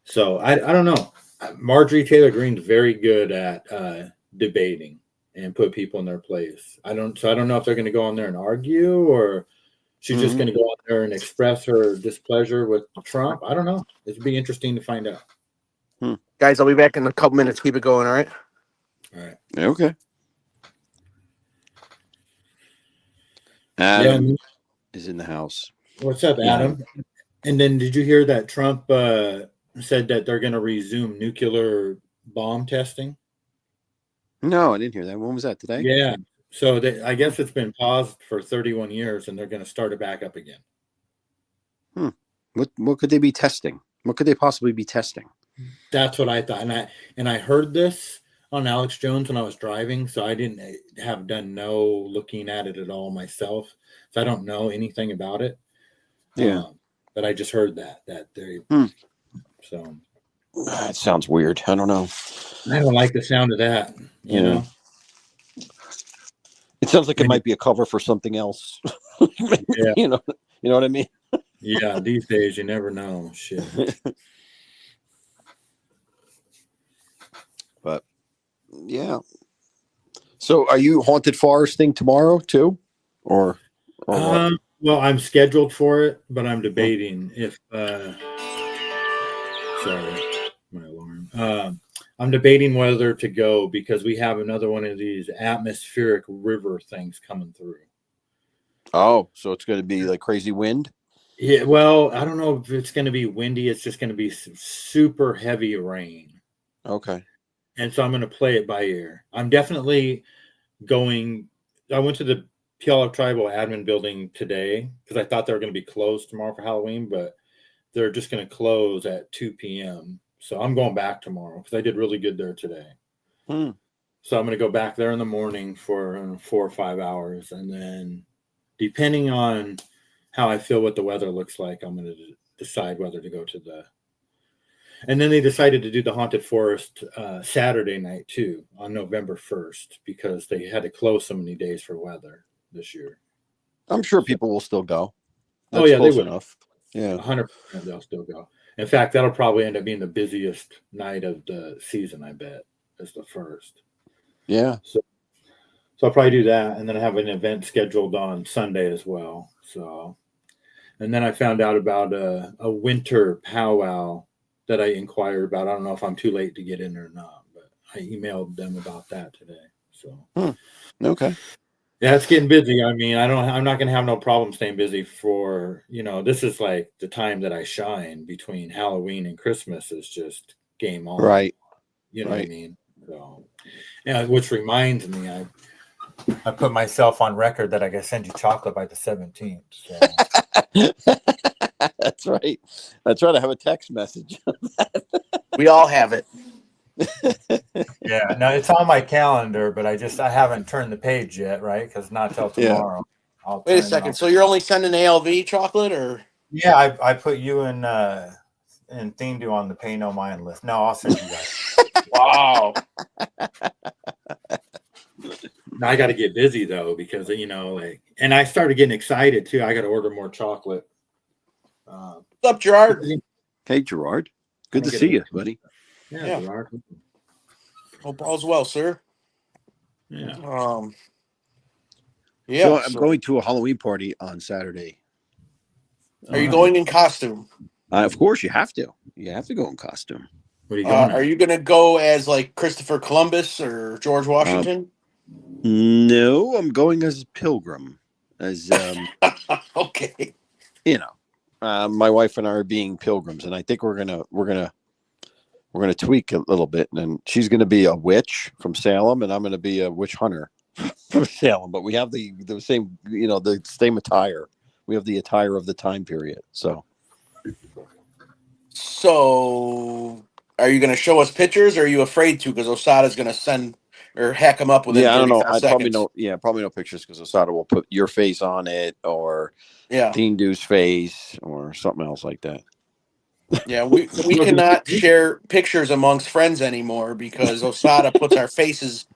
So I don't know. Marjorie Taylor Greene's very good at debating and put people in their place. I don't know if they're going to go on there and argue, or she's just going to go on there and express her displeasure with Trump. I don't know. It'd be interesting to find out. Guys, I'll be back in a couple minutes. Keep it going, all right? All right. Okay. Adam is in the house. What's up, Adam? Yeah. And then did you hear that Trump said that they're going to resume nuclear bomb testing? No, I didn't hear that. When was that? Today? Yeah. So I guess it's been paused for 31 years, and they're going to start it back up again. What could they be testing? What could they possibly be testing? That's what I thought, and I heard this on Alex Jones when I was driving, so I didn't have done no looking at it at all myself, so I don't know anything about it. Yeah, but I just heard that they. So that sounds weird. I don't know. I don't like the sound of that. You know, it sounds like it might be a cover for something else. Yeah, you know what I mean. Yeah, these days you never know. Shit. But yeah. So are you haunted foresting tomorrow too? Or what? Well, I'm scheduled for it, but I'm debating if sorry, my alarm. I'm debating whether to go because we have another one of these atmospheric river things coming through. Oh, so it's going to be like crazy wind? Yeah, well, I don't know if it's going to be windy. It's just going to be super heavy rain. Okay. And so I'm going to play it by ear. I'm definitely going. I went to the Puyallup Tribal Admin Building today because I thought they were going to be closed tomorrow for Halloween, but they're just going to close at 2 p.m. So I'm going back tomorrow because I did really good there today. So I'm going to go back there in the morning for 4 or 5 hours. And then depending on how I feel what the weather looks like, I'm going to decide whether to go to the... And then they decided to do the Haunted Forest Saturday night too on November 1st because they had to close so many days for weather this year. I'm sure people will still go. That's they will. Enough. Yeah, 100% they'll still go. In fact, that'll probably end up being the busiest night of the season. I bet is the first. Yeah. So I'll probably do that, and then I have an event scheduled on Sunday as well. So, and then I found out about a winter powwow that I inquired about. I don't know if I'm too late to get in or not, but I emailed them about that today. So, okay. Yeah, it's getting busy. I mean, I'm not going to have no problem staying busy for, this is like the time that I shine between Halloween and Christmas is just game on. Right. You know what I mean? So, yeah, which reminds me, I put myself on record that I got to send you chocolate by the 17th. So. That's right. That's right. I have a text message. We all have it. Yeah, no, it's on my calendar, but I haven't turned the page yet, right? Because not till tomorrow. Yeah. Wait a second. So you're only sending ALV chocolate, or? Yeah, I put you in Theme on the Pay No Mind list. No, I'll send you guys. Wow. Now I got to get busy though because and I started getting excited too. I got to order more chocolate. What's up, Gerard? Hey, Gerard. Good to Get see it. you, buddy. Yeah, Yeah. Gerard. Hope all's well, sir. Yeah. Yeah. So I'm going to a Halloween party on Saturday. Are you going in costume? Of course, you have to. You have to go in costume. What are you going? Are you going to go as like Christopher Columbus or George Washington? No, I'm going as a pilgrim. As Okay. My wife and I are being pilgrims, and I think we're gonna tweak a little bit. And she's gonna be a witch from Salem, and I'm gonna be a witch hunter from Salem. But we have the same, the same attire. We have the attire of the time period. So are you going to show us pictures, or are you afraid to? Because Osada's going to send or hack them up within I don't know. 35 I seconds. probably no pictures because Osada will put your face on it or Thindu's face or something else like that. Yeah, we cannot share pictures amongst friends anymore because Osada puts our faces.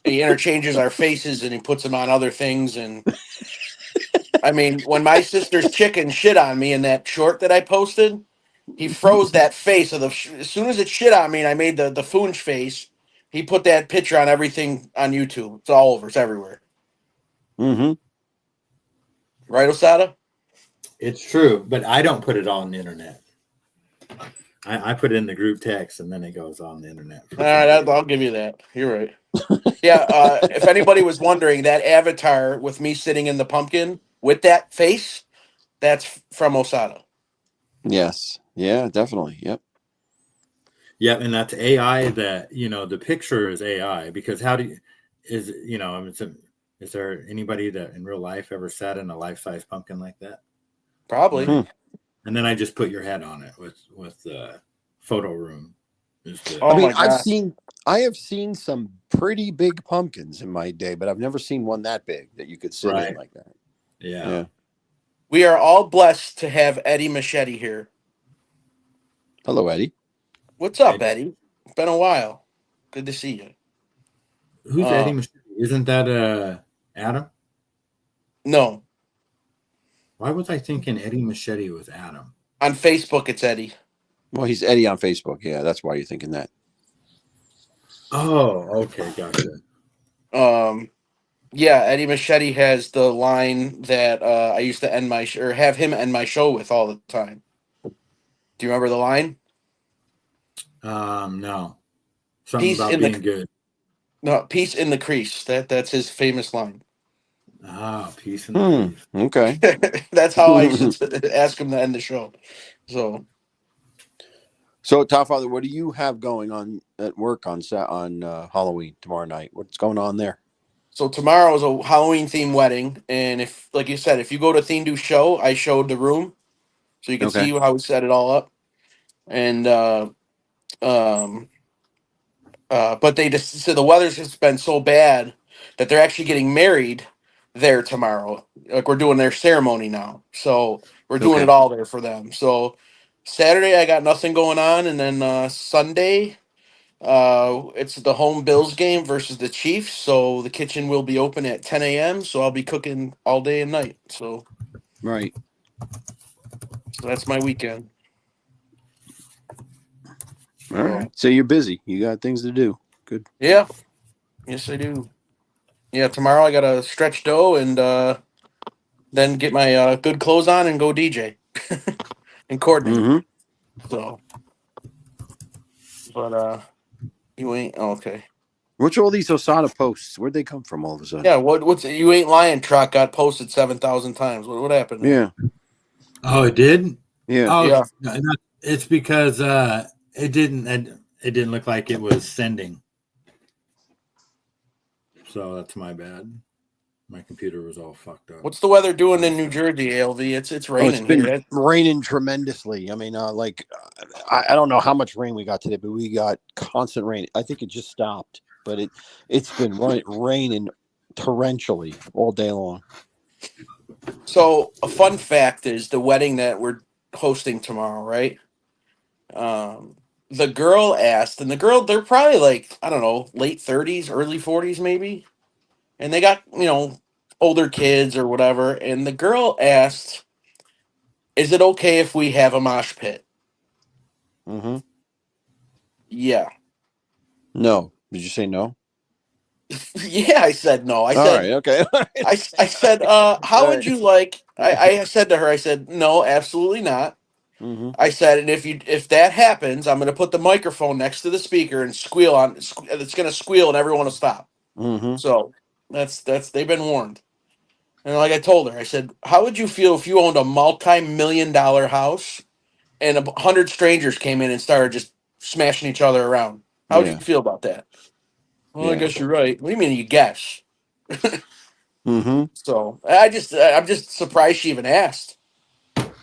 He interchanges our faces and he puts them on other things. And I mean, when my sister's chicken shit on me in that short that I posted, he froze that face. So as soon as it shit on me and I made the Foonch face, he put that picture on everything on YouTube. It's all over. It's everywhere. Mm-hmm. Right, Osada? It's true, but I don't put it on the internet. I put it in the group text and then it goes on the internet. All right, I'll give you that. You're right. Yeah, if anybody was wondering, that avatar with me sitting in the pumpkin with that face, that's from Osada. Yes. Yeah, definitely. Yep. Yeah, and that's AI that, the picture is AI because is there anybody that in real life ever sat in a life-size pumpkin like that? Probably. And then I just put your head on it with the photo room. I have seen some pretty big pumpkins in my day, but I've never seen one that big that you could sit in like that. Yeah. We are all blessed to have Eddie Machete here. Hello, Eddie. What's up, Eddie? It's been a while. Good to see you. Who's Eddie Machete? Isn't that Adam? No. Why was I thinking Eddie Machete was Adam? On Facebook, it's Eddie. Well, he's Eddie on Facebook. Yeah, that's why you're thinking that. Oh, okay, gotcha. Yeah, Eddie Machete has the line that I used to have him end my show with all the time. Do you remember the line? No. Something Peace about being good. No, peace in the crease. That's his famous line. Ah, peace in the crease. Okay. That's how I used to ask him to end the show. So, Top Father, what do you have going on at work on Halloween tomorrow night? What's going on there? So tomorrow is a Halloween themed wedding, and if, like you said, if you go to Thindu's show, I showed the room, so you can see how we set it all up. And but they just said the weather's just been so bad that they're actually getting married there tomorrow. Like we're doing their ceremony now, so we're doing it all there for them. So Saturday I got nothing going on, and then Sunday. It's the home Bills game versus the Chiefs, so the kitchen will be open at 10 a.m. So I'll be cooking all day and night. So that's my weekend. All right. So you're busy. You got things to do. Good. Yeah. Yes, I do. Yeah, tomorrow I got to stretch dough and then get my good clothes on and go DJ and coordinate. Mm-hmm. So, but you ain't okay. What's all these Osada posts? Where'd they come from all of a sudden? Yeah, what's you ain't lying truck got posted 7,000 times. What happened? Yeah. Oh, it did? Yeah. Oh, yeah. It's because it didn't look like it was sending. So that's my bad. My computer was all fucked up. What's the weather doing in New Jersey, ALV? It's raining. It's been here. raining tremendously. I mean, I don't know how much rain we got today, but we got constant rain. I think it just stopped, but it's been raining torrentially all day long. So a fun fact is the wedding that we're hosting tomorrow, right? The girl asked, and they're probably like, I don't know, late 30s, early 40s maybe. and they got, older kids or whatever. And the girl asked, "Is it okay if we have a mosh pit?" Mm-hmm. Yeah. No. Did you say no? Yeah, I said no. I All said, right. Okay. I said, how would you like? I said to her, I said, no, absolutely not. Mm-hmm. I said, and if that happens, I'm going to put the microphone next to the speaker and squeal on. It's going to squeal, and everyone will stop. Mm-hmm. So that's they've been warned. And like I told her, I said, how would you feel if you owned a multi-million-dollar house and 100 strangers came in and started just smashing each other around? How would you Yeah. feel about that? Well, I Yeah. guess you're right. What do you mean you guess? Mm-hmm. So I'm just surprised she even asked.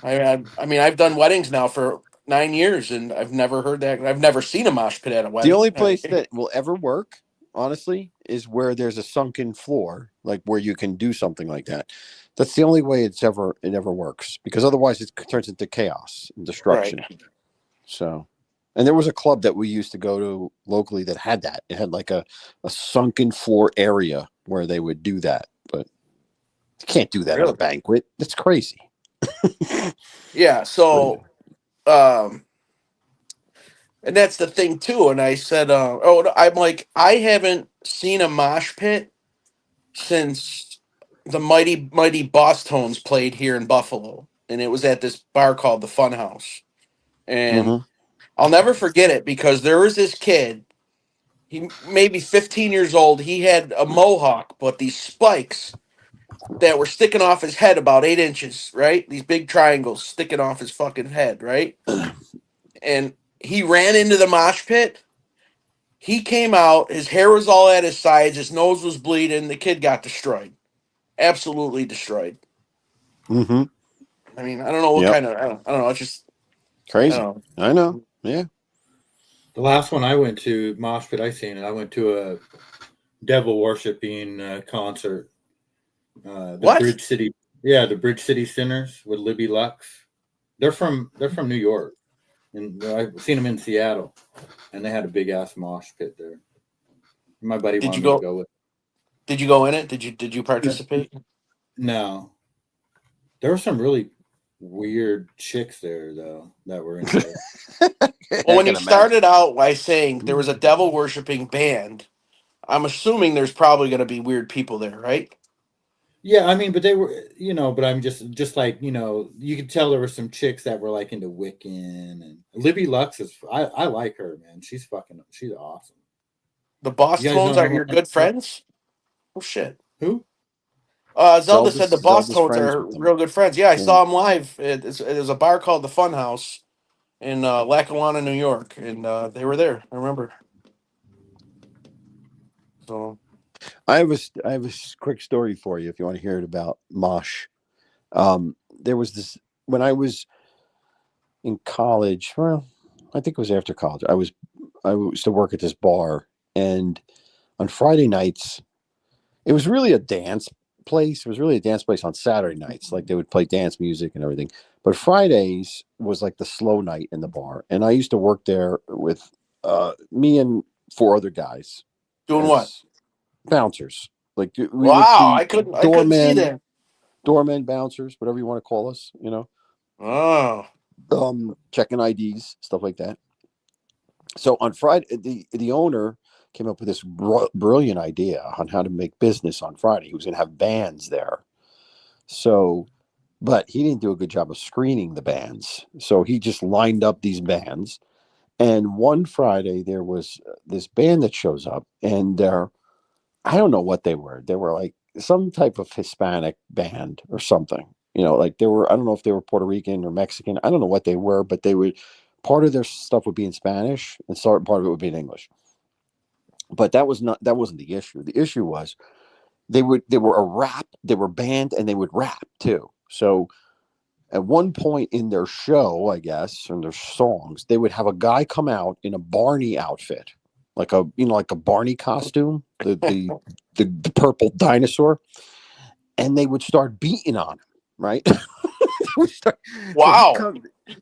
I mean, I've done weddings now for 9 years, and I've never heard that. I've never seen a mosh pit at a The wedding. only place that will ever work, honestly, is where there's a sunken floor, like where you can do something like that. That's the only way it ever works, because otherwise it turns into chaos and destruction. Right. So, and there was a club that we used to go to locally that had that. It had like a sunken floor area where they would do that, but you can't do that at a Really? banquet. That's crazy. Yeah. So, um, and that's the thing too. And I said, I'm like, I haven't seen a mosh pit since the mighty Boss Tones played here in Buffalo, and it was at this bar called the Fun House. And Mm-hmm. I'll never forget it because there was this kid. He maybe 15 years old. He had a mohawk, but these spikes that were sticking off his head about 8 inches, right? These big triangles sticking off his fucking head, right? And he ran into the mosh pit. He came out, his hair was all at his sides, his nose was bleeding. The kid got destroyed. Absolutely destroyed. Mm-hmm. I mean, I don't know what Yep. kind of, I don't know. It's just, I Crazy. don't I know. Yeah. The last one I went to, mosh pit I seen, I went to a devil worshiping concert. The what? Bridge City, the Bridge City Sinners with Libby Lux. They're from New York, and I've seen them in Seattle, and they had a big ass mosh pit there. My buddy Did wanted you me to go? go with. Did you go in it? Did you participate? No, there were some really weird chicks there though that were into it. Well, I when you can imagine. started out by saying there was a devil worshiping band, I'm assuming there's probably going to be weird people there, right? Yeah, I mean, but they were, but I'm just like, you could tell there were some chicks that were like into Wiccan, and Libby Lux is, I like her, man. She's awesome. The Boss You guys Tones know are who your good friends? Oh, shit. who? Zelda said the Boss Zelda's Tones friends are with them. real good friends. Yeah, I Yeah. saw them live. It was a bar called the Fun House in Lackawanna, New York, and they were there. I remember. So, I have a quick story for you if you want to hear it about Mosh. There was this when I was in college. Well, I think it was after college. I used to work at this bar, and on Friday nights, it was really a dance place. It was really a dance place on Saturday nights. Like they would play dance music and everything. But Fridays was like the slow night in the bar, and I used to work there with me and four other guys doing what? as bouncers. Like we would Wow, be I couldn't see that. doormen, bouncers, whatever you want to call us, Oh, checking IDs, stuff like that. So on Friday, the owner came up with this brilliant idea on how to make business on Friday. He was going to have bands there. So, but he didn't do a good job of screening the bands. So he just lined up these bands. And one Friday, there was this band that shows up, and I don't know what they were. They were like some type of Hispanic band or something. Like they were, I don't know if they were Puerto Rican or Mexican. I don't know what they were, but they would, part of their stuff would be in Spanish and part of it would be in English. But that wasn't the issue. The issue was they were band and they would rap too. So at one point in their show, I guess, in their songs, they would have a guy come out in a Barney outfit, like a Barney costume, the purple dinosaur, and they would start beating on him, right? wow.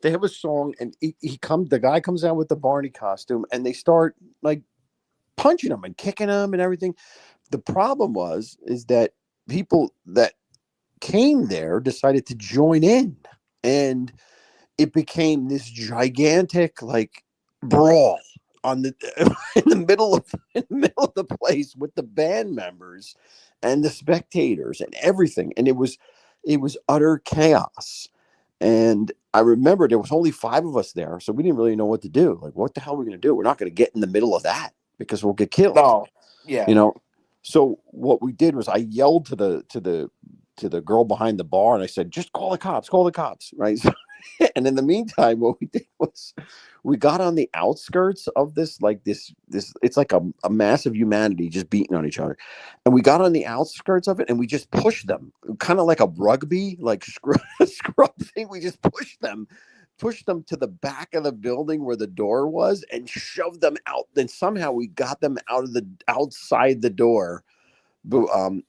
They have a song, and the guy comes out with the Barney costume, and they start like punching him and kicking him and everything. the problem is that people that came there decided to join in, and it became this gigantic like brawl on the in the middle of the place with the band members and the spectators and everything, and it was utter chaos. And I remember there was only 5 of us there, so we didn't really know what to do. Like, what the hell are we going to do? We're not going to get in the middle of that because we'll get killed. No. Yeah. You know. So what we did was I yelled to the girl behind the bar, and I said, "Just call the cops, right?" So, and in the meantime, what we did was we got on the outskirts of this, like this. It's like a mass of humanity just beating on each other, and we got on the outskirts of it, and we just pushed them, kind of like a rugby, like scrub thing. We just pushed them to the back of the building where the door was, and shoved them out. Then somehow we got them outside the door,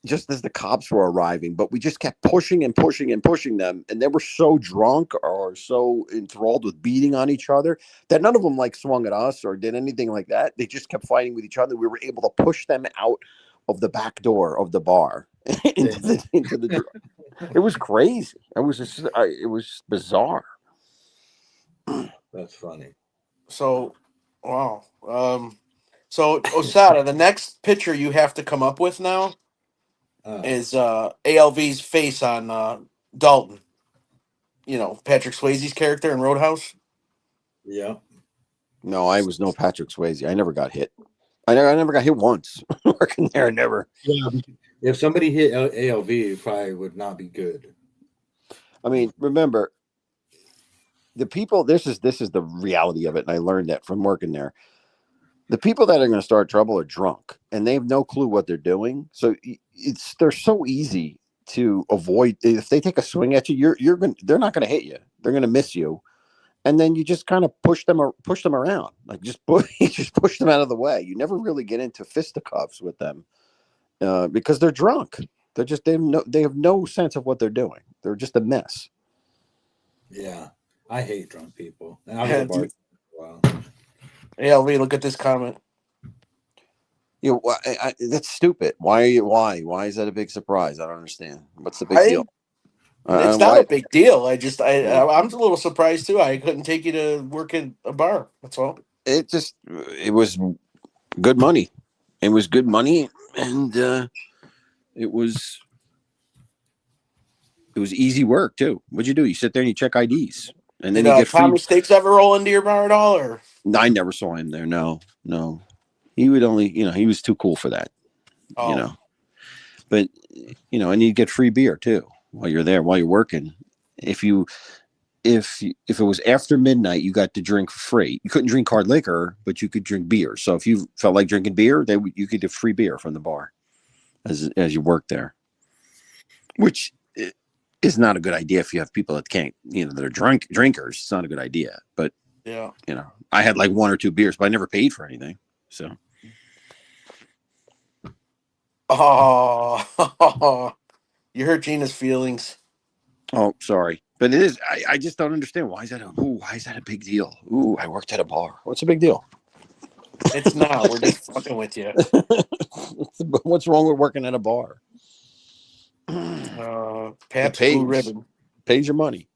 just as the cops were arriving. But we just kept pushing and pushing and pushing them, and they were so drunk or so enthralled with beating on each other that none of them like swung at us or did anything like that. They just kept fighting with each other. We were able to push them out of the back door of the bar into the it was crazy. It was bizarre. That's funny. So, wow. So Osada, the next picture you have to come up with now is ALV's face on Dalton. You know, Patrick Swayze's character in Roadhouse. Yeah. No, I was no Patrick Swayze. I never got hit. I never got hit once working there. Never. Yeah. If somebody hit ALV, it probably would not be good. I mean, remember, the people. This is the reality of it, and I learned that from working there. The people that are going to start trouble are drunk, and they have no clue what they're doing. So they're so easy to avoid. If they take a swing at you, they're not going to hit you. They're going to miss you, and then you just kind of push them around, like you just push them out of the way. You never really get into fisticuffs with them because they're drunk. They have no sense of what they're doing. They're just a mess. Yeah, I hate drunk people. And I was a bartender for a while. ALV, look at this comment. You know, that's stupid. Why is that a big surprise? I don't understand. What's the big deal? It's not a big deal. I'm a little surprised too. I couldn't take you to work in a bar. That's all. It was good money. It was good money, and it was easy work too. What'd you do? You sit there and you check IDs, and then you get Tommy free. Steaks ever roll into your bar at all? Or I never saw him there. No. He would only, he was too cool for that. But and you get free beer too while you're there, while you're working. If it was after midnight, you got to drink for free. You couldn't drink hard liquor, but you could drink beer. So if you felt like drinking beer, you could get free beer from the bar as you work there, which is not a good idea if you have people that can't, that are drinkers. It's not a good idea. But yeah, I had like 1 or 2 beers, but I never paid for anything. So. Oh, you hurt Gina's feelings. Oh, sorry, but it is. I just don't understand. Why is that a big deal? Ooh, I worked at a bar. What's a big deal? It's not. We're just fucking with you. What's wrong with working at a bar? Pabst Blue Ribbon pays your money.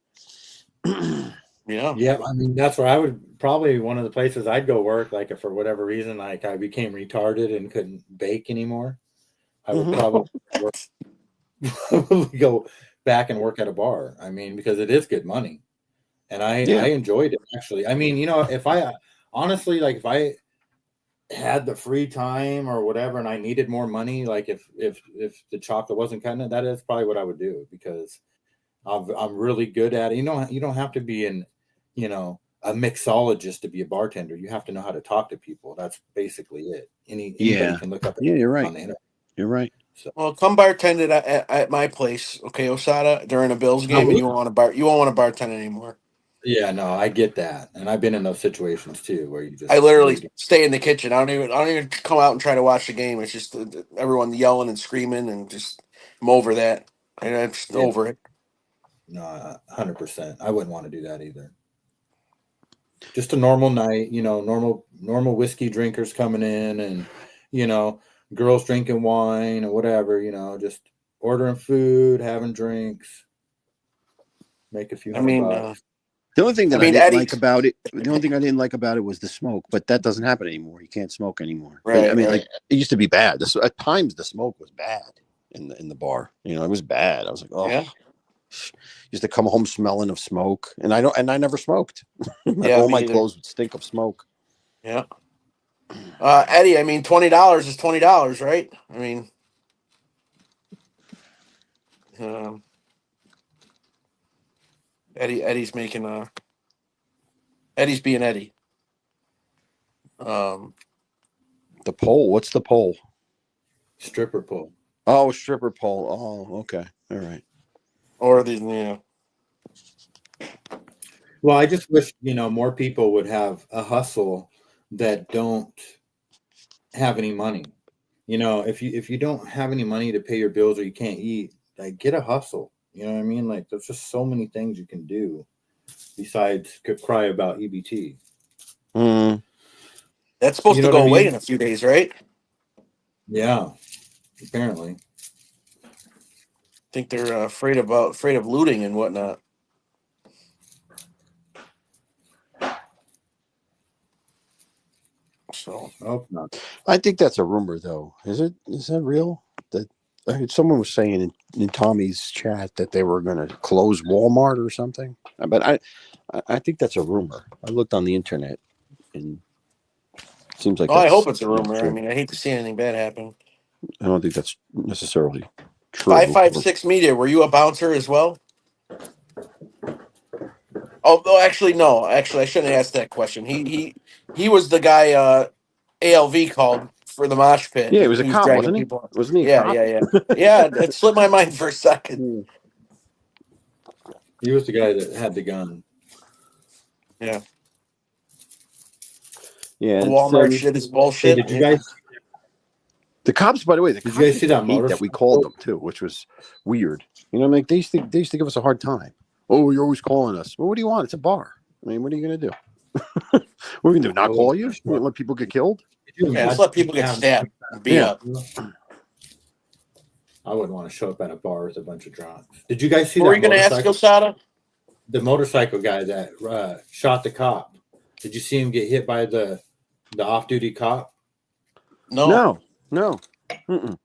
Yeah. I mean, that's where I would probably one of the places I'd go work. Like if for whatever reason, like I became retarded and couldn't bake anymore, I would probably go back and work at a bar. I mean, because it is good money, and I enjoyed it actually. I mean, if I honestly if I had the free time or whatever, and I needed more money, like if the chocolate wasn't cutting it, that is probably what I would do because I'm really good at it. You don't have to be a mixologist to be a bartender. You have to know how to talk to people. That's basically it. Anybody can look up. You're right. On the internet. You're right. So, well, come bartend at my place, okay, Osada, during a Bills game, and you won't want to bartend anymore. Yeah, no, I get that, and I've been in those situations too, where I literally stay in the kitchen. I don't even come out and try to watch the game. It's just everyone yelling and screaming, and just I'm over that. And I'm just over it. No, 100%. I wouldn't want to do that either. Just a normal night, normal whiskey drinkers coming in, and girls drinking wine or whatever, just ordering food, having drinks, make a few I hundred mean, bucks. The only thing that I, mean, didn't Eddie. like about it, the only thing I didn't like about it was the smoke, but that doesn't happen anymore. You can't smoke anymore. Right, I mean, right. like it used to be bad. At times the smoke was bad in the bar. It was bad. I was like, oh, Yeah. Used to come home smelling of smoke, and I never smoked. Yeah, All me my either. clothes would stink of smoke. Yeah. Eddie, I mean, $20 is $20, right? I mean, Eddie's making Eddie's being Eddie. The pole. What's the pole? Stripper pole. Oh, stripper pole. Oh, okay. All right. Or the Well, I just wish, more people would have a hustle that don't have any money. If you don't have any money to pay your bills or you can't eat, like get a hustle. You know what I mean? Like there's just so many things you can do besides cry about EBT. That's supposed You to know go what I away mean? in a few days, right? Yeah, apparently. I think they're afraid of looting and whatnot. So I hope not. I think that's a rumor, though. Is that real? That I heard someone was saying in Tommy's chat that they were going to close Walmart or something. But I think that's a rumor. I looked on the internet, and it seems like. I that's hope it's a not rumor. I true. mean, I hate to see anything bad happen. I don't think that's necessarily true. 556 Media, were you a bouncer as well? Oh, actually, no. Actually, I shouldn't have asked that question. He was the guy ALV called for the mosh pit. Yeah, he was a cop, dragging wasn't he? people. Wasn't he a Yeah, cop? yeah. It slipped my mind for a second. He was the guy that had the gun. Yeah. Yeah. The Walmart shit is bullshit. Hey, did you guys? The cops, by the way, Did you guys see that hate that we called them too, which was weird. Like they used to give us a hard time. Oh, you're always calling us. Well, what do you want? It's a bar. I mean, what are you going to do? What are we going to do? Not call you? You gonna let people get killed? Yeah, just let people get stabbed and beat up. I wouldn't want to show up at a bar with a bunch of drunks. Did you guys see What were that you going to ask, Osada? The motorcycle guy that shot the cop? Did you see him get hit by the off-duty cop? No. Mm-mm.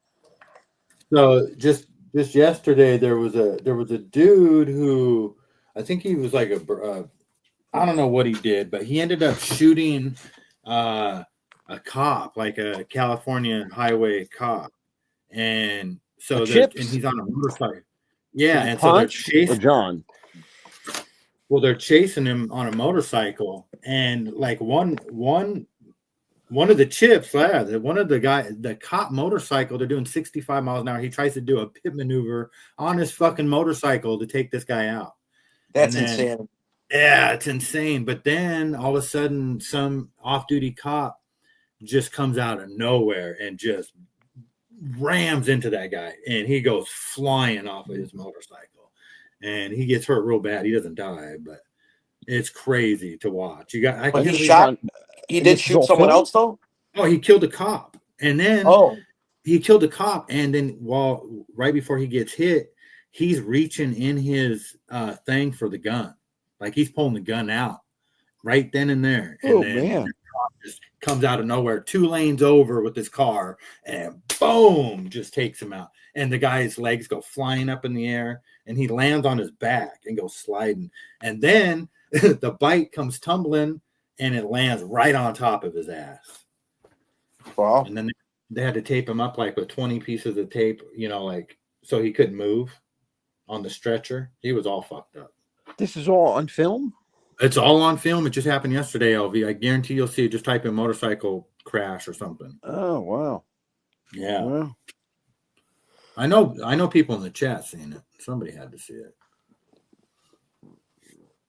So just yesterday, there was a dude who I think he was like I don't know what he did, but he ended up shooting a cop, like a California highway cop, and so and he's on a motorcycle. Yeah, and so they're chasing John. Well, they're chasing him on a motorcycle, and like one of the chips, one of the cop motorcycle, they're doing 65 miles an hour. He tries to do a pit maneuver on his fucking motorcycle to take this guy out. That's insane. Yeah, it's insane. But then all of a sudden, some off-duty cop just comes out of nowhere and just rams into that guy, and he goes flying off of his motorcycle, and he gets hurt real bad. He doesn't die, but it's crazy to watch. He did shoot someone else though? Oh, he killed a cop. And then he killed a cop. And then right before he gets hit, he's reaching in his thing for the gun. Like he's pulling the gun out right then and there. And then man. the cop just comes out of nowhere, 2 lanes over with his car, and boom, just takes him out. And the guy's legs go flying up in the air, and he lands on his back and goes sliding. And then the bike comes tumbling, and it lands right on top of his ass. Wow. And then they had to tape him up like with 20 pieces of tape, like so he couldn't move on the stretcher. He was all fucked up. This is all on film? It's all on film. It just happened yesterday, LV. I guarantee you'll see it. Just type in motorcycle crash or something. Oh, wow. Yeah. Wow. I know people in the chat seeing it. Somebody had to see it.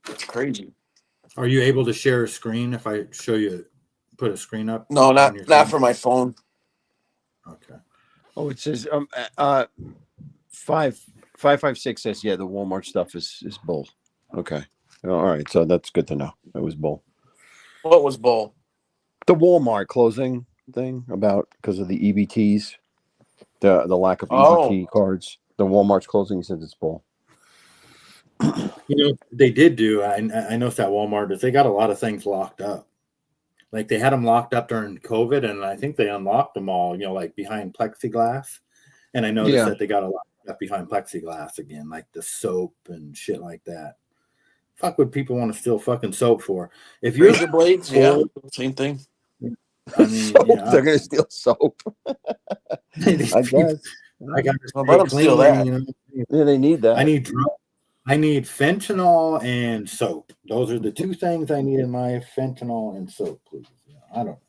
It's crazy. Are you able to share a screen if I show you, put a screen up? No, not for my phone. Okay. Oh, it says 556 says the Walmart stuff is bull. Okay. All right. So that's good to know. It was bull. What was bull? The Walmart closing. thing about because of the EBTs, the lack of Oh. EBT cards. The Walmart's closing. He says it's full. You know, they did do. I noticed that Walmart is they got a lot of things locked up. Like they had them locked up during COVID, and I think they unlocked them all. You know, like behind plexiglass. And I noticed Yeah. that they got a lot of stuff behind plexiglass again, like the soap and shit like that. Fuck, would people want to steal fucking soap for? If you're Razor blades, yeah, same thing. I mean, Soap, yeah, they're gonna steal soap. these I people- guess. I got to Well, stay let 'em steal clean, that. you know? Yeah, they need that. I need fentanyl and soap. Those are the two things I need in my fentanyl and soap, please. You know, I don't know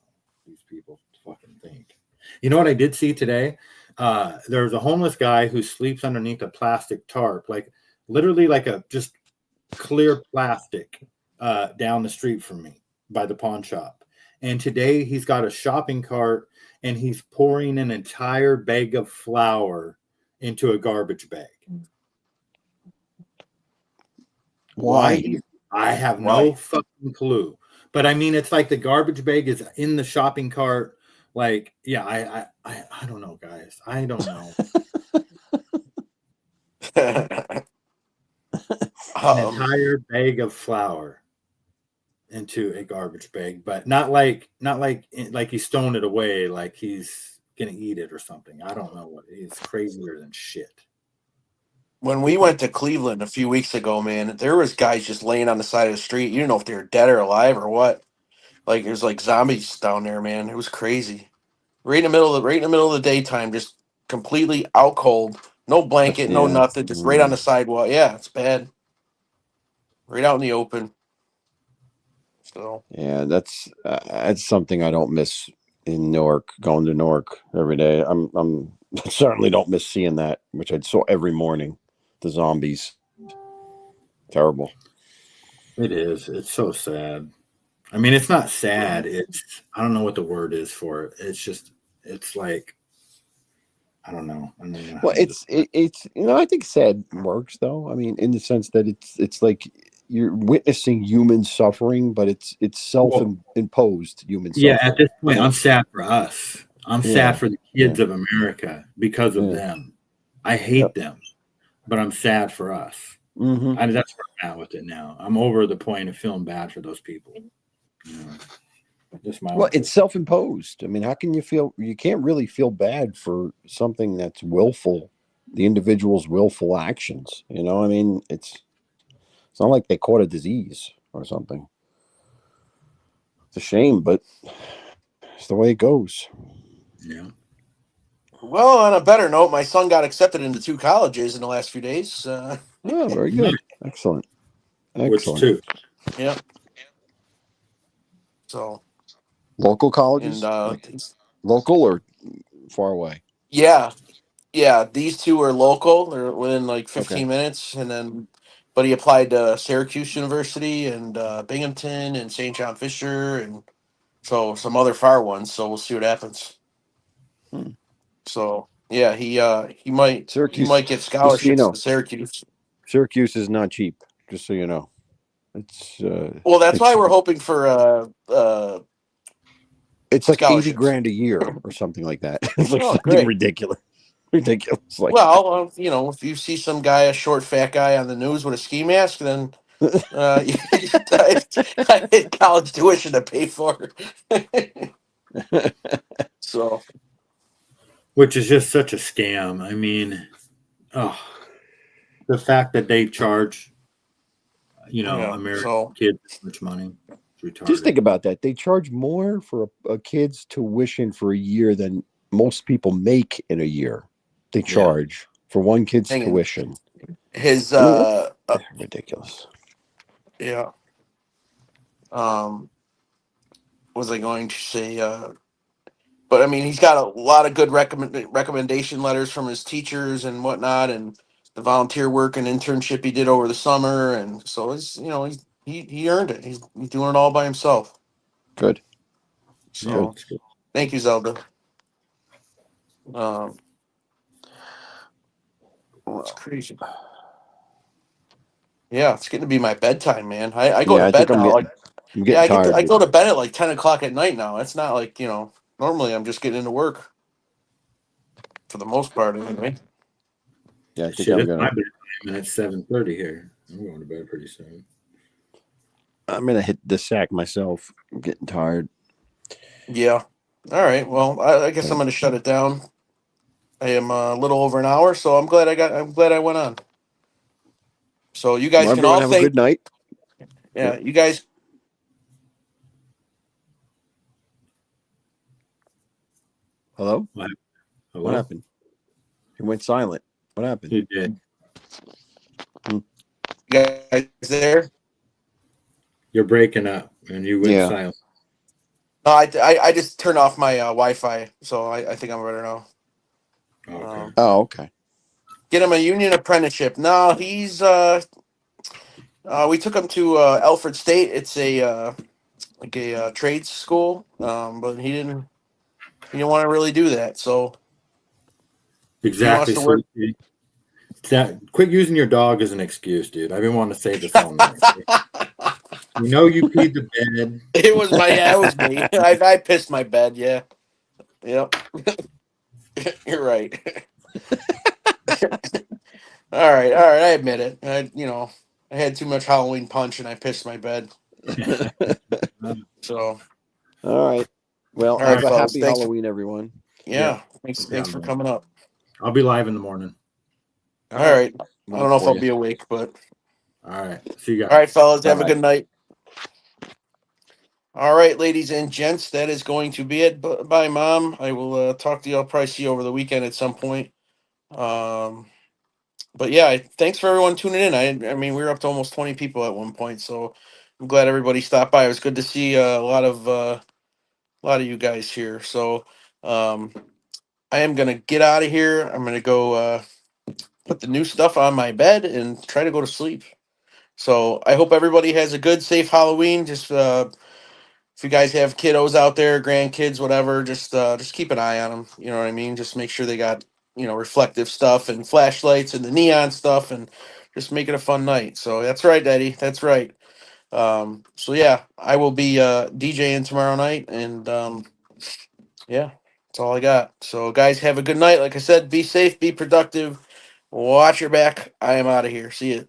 these people fucking think. You know what I did see today? There's a homeless guy who sleeps underneath a plastic tarp, like literally like a just clear plastic down the street from me by the pawn shop. And today he's got a shopping cart and he's pouring an entire bag of flour into a garbage bag. Why? I have Why? no fucking clue. But I mean, it's like the garbage bag is in the shopping cart. Like, yeah, I don't know, guys. I don't know. An entire bag of flour into a garbage bag, but not like he's stowing it away like he's gonna eat it or something. I don't know what. It's crazier than shit. When we went to Cleveland a few weeks ago, man, there was guys just laying on the side of the street. You didn't know if they were dead or alive or what. Like there's like zombies down there, man. It was crazy. Right in the middle of the daytime, just completely out cold. No blanket, no Yeah. nothing, just right on the sidewalk. Yeah, it's bad. Right out in the open. So Yeah, that's something I don't miss in Newark. Going to Newark every day. I'm certainly don't miss seeing that, which I saw every morning. The zombies, terrible. It is. It's so sad. I mean, it's not sad. It's I don't know what the word is for it. It's just it's like I don't know. I don't know how Well, to it's I think sad works though. I mean, in the sense that it's like you're witnessing human suffering, but it's self-imposed human suffering. Yeah, at this point, I'm sad for us. I'm Yeah, sad for the kids of America because of them. I hate them, but I'm sad for us. Mm-hmm. That's where I'm at with it now. I'm over the point of feeling bad for those people. You know, just my Well, it's self-imposed. I mean, how can you feel? You can't really feel bad for something that's willful, the individual's willful actions. You know, I mean, it's not like they caught a disease or something. It's a shame, but it's the way it goes. Yeah. well, on a better note, my son got accepted into 2 colleges in the last few days. Oh, very good. Excellent. Which two? Yeah. So Local colleges? and Local or far away? yeah, these 2 are local. They're within like 15 minutes, and then but he applied to Syracuse University and Binghamton and St. John Fisher and so some other far ones. So we'll see what happens. So yeah, he might get scholarships to Syracuse. Syracuse is not cheap, just so you know. It's Well, that's why we're hoping for it's like scholarships. $80,000 a year or something like that. It's like something great. ridiculous. Like, well, if you see some guy, a short, fat guy on the news with a ski mask, then I had college tuition to pay for. So, Which is just such a scam. I mean, the fact that they charge, American kids so much money. Just think about that. They charge more for a kid's tuition for a year than most people make in a year. They charge for one kid's tuition. His ridiculous. Yeah. Was I going to say? But I mean, he's got a lot of good recommendation letters from his teachers and whatnot, and the volunteer work and internship he did over the summer, and so it's he earned it. He's doing it all by himself. Good. So, thank you, Zelda. It's crazy. Yeah, it's getting to be my bedtime, man. I go to bed now. I'm getting tired. I go to bed at like 10 o'clock at night now. It's not like Normally, I'm just getting into work for the most part, anyway. Yeah, I think Shit, I'm it's my gonna bedtime, and it's 7:30 here. I'm going to bed pretty soon. hit the sack myself. I'm getting tired. Yeah. All right. Well, I guess I'm going to shut it down. I am a little over an hour, so I'm glad I went on. So you guys Well, can everyone all have a thank. good night. Yeah, you guys. Hello? Hello? What happened? He went silent. What happened? You did. You guys there? You're breaking up, and you went Yeah. silent. No, I just turned off my Wi-Fi, so I think I'm better now. Okay. Oh, okay. Get him a union apprenticeship. No, he's we took him to Alfred State. It's a like a trades school, but he didn't want to really do that. So he wants Exactly. to So work. quit using your dog as an excuse, dude. I've been wanting to say this all night. You know you peed the bed. It was it was me. I pissed my bed. Yeah. Yep. You're right. All right. I admit it. I had too much Halloween punch and I pissed my bed. So All right. Well, all right, have a fellas. happy Thanks. Halloween, everyone. Yeah. Thanks Yeah, for man. coming up. I'll be live in the morning. All right. I We'll don't look know if for I'll you. be awake, but All right. See you guys. all right, fellas. Have a Bye-bye. good night. All right, ladies and gents, that is going to be it. Bye, Mom. I will talk to you. I'll probably see you over the weekend at some point. But yeah, thanks for everyone tuning in. I mean, we were up to almost 20 people at one point, so I'm glad everybody stopped by. It was good to see a lot of you guys here. So um, I am gonna get out of here. I'm gonna go put the new stuff on my bed and try to go to sleep. So I hope everybody has a good, safe Halloween. Just if you guys have kiddos out there, grandkids, whatever, just keep an eye on them. You know what I mean? Just make sure they got reflective stuff and flashlights and the neon stuff, and just make it a fun night. So that's right, Eddie. That's right. So yeah, I will be DJing tomorrow night, and yeah, that's all I got. So guys, have a good night. Like I said, be safe, be productive, watch your back. I am out of here. See you.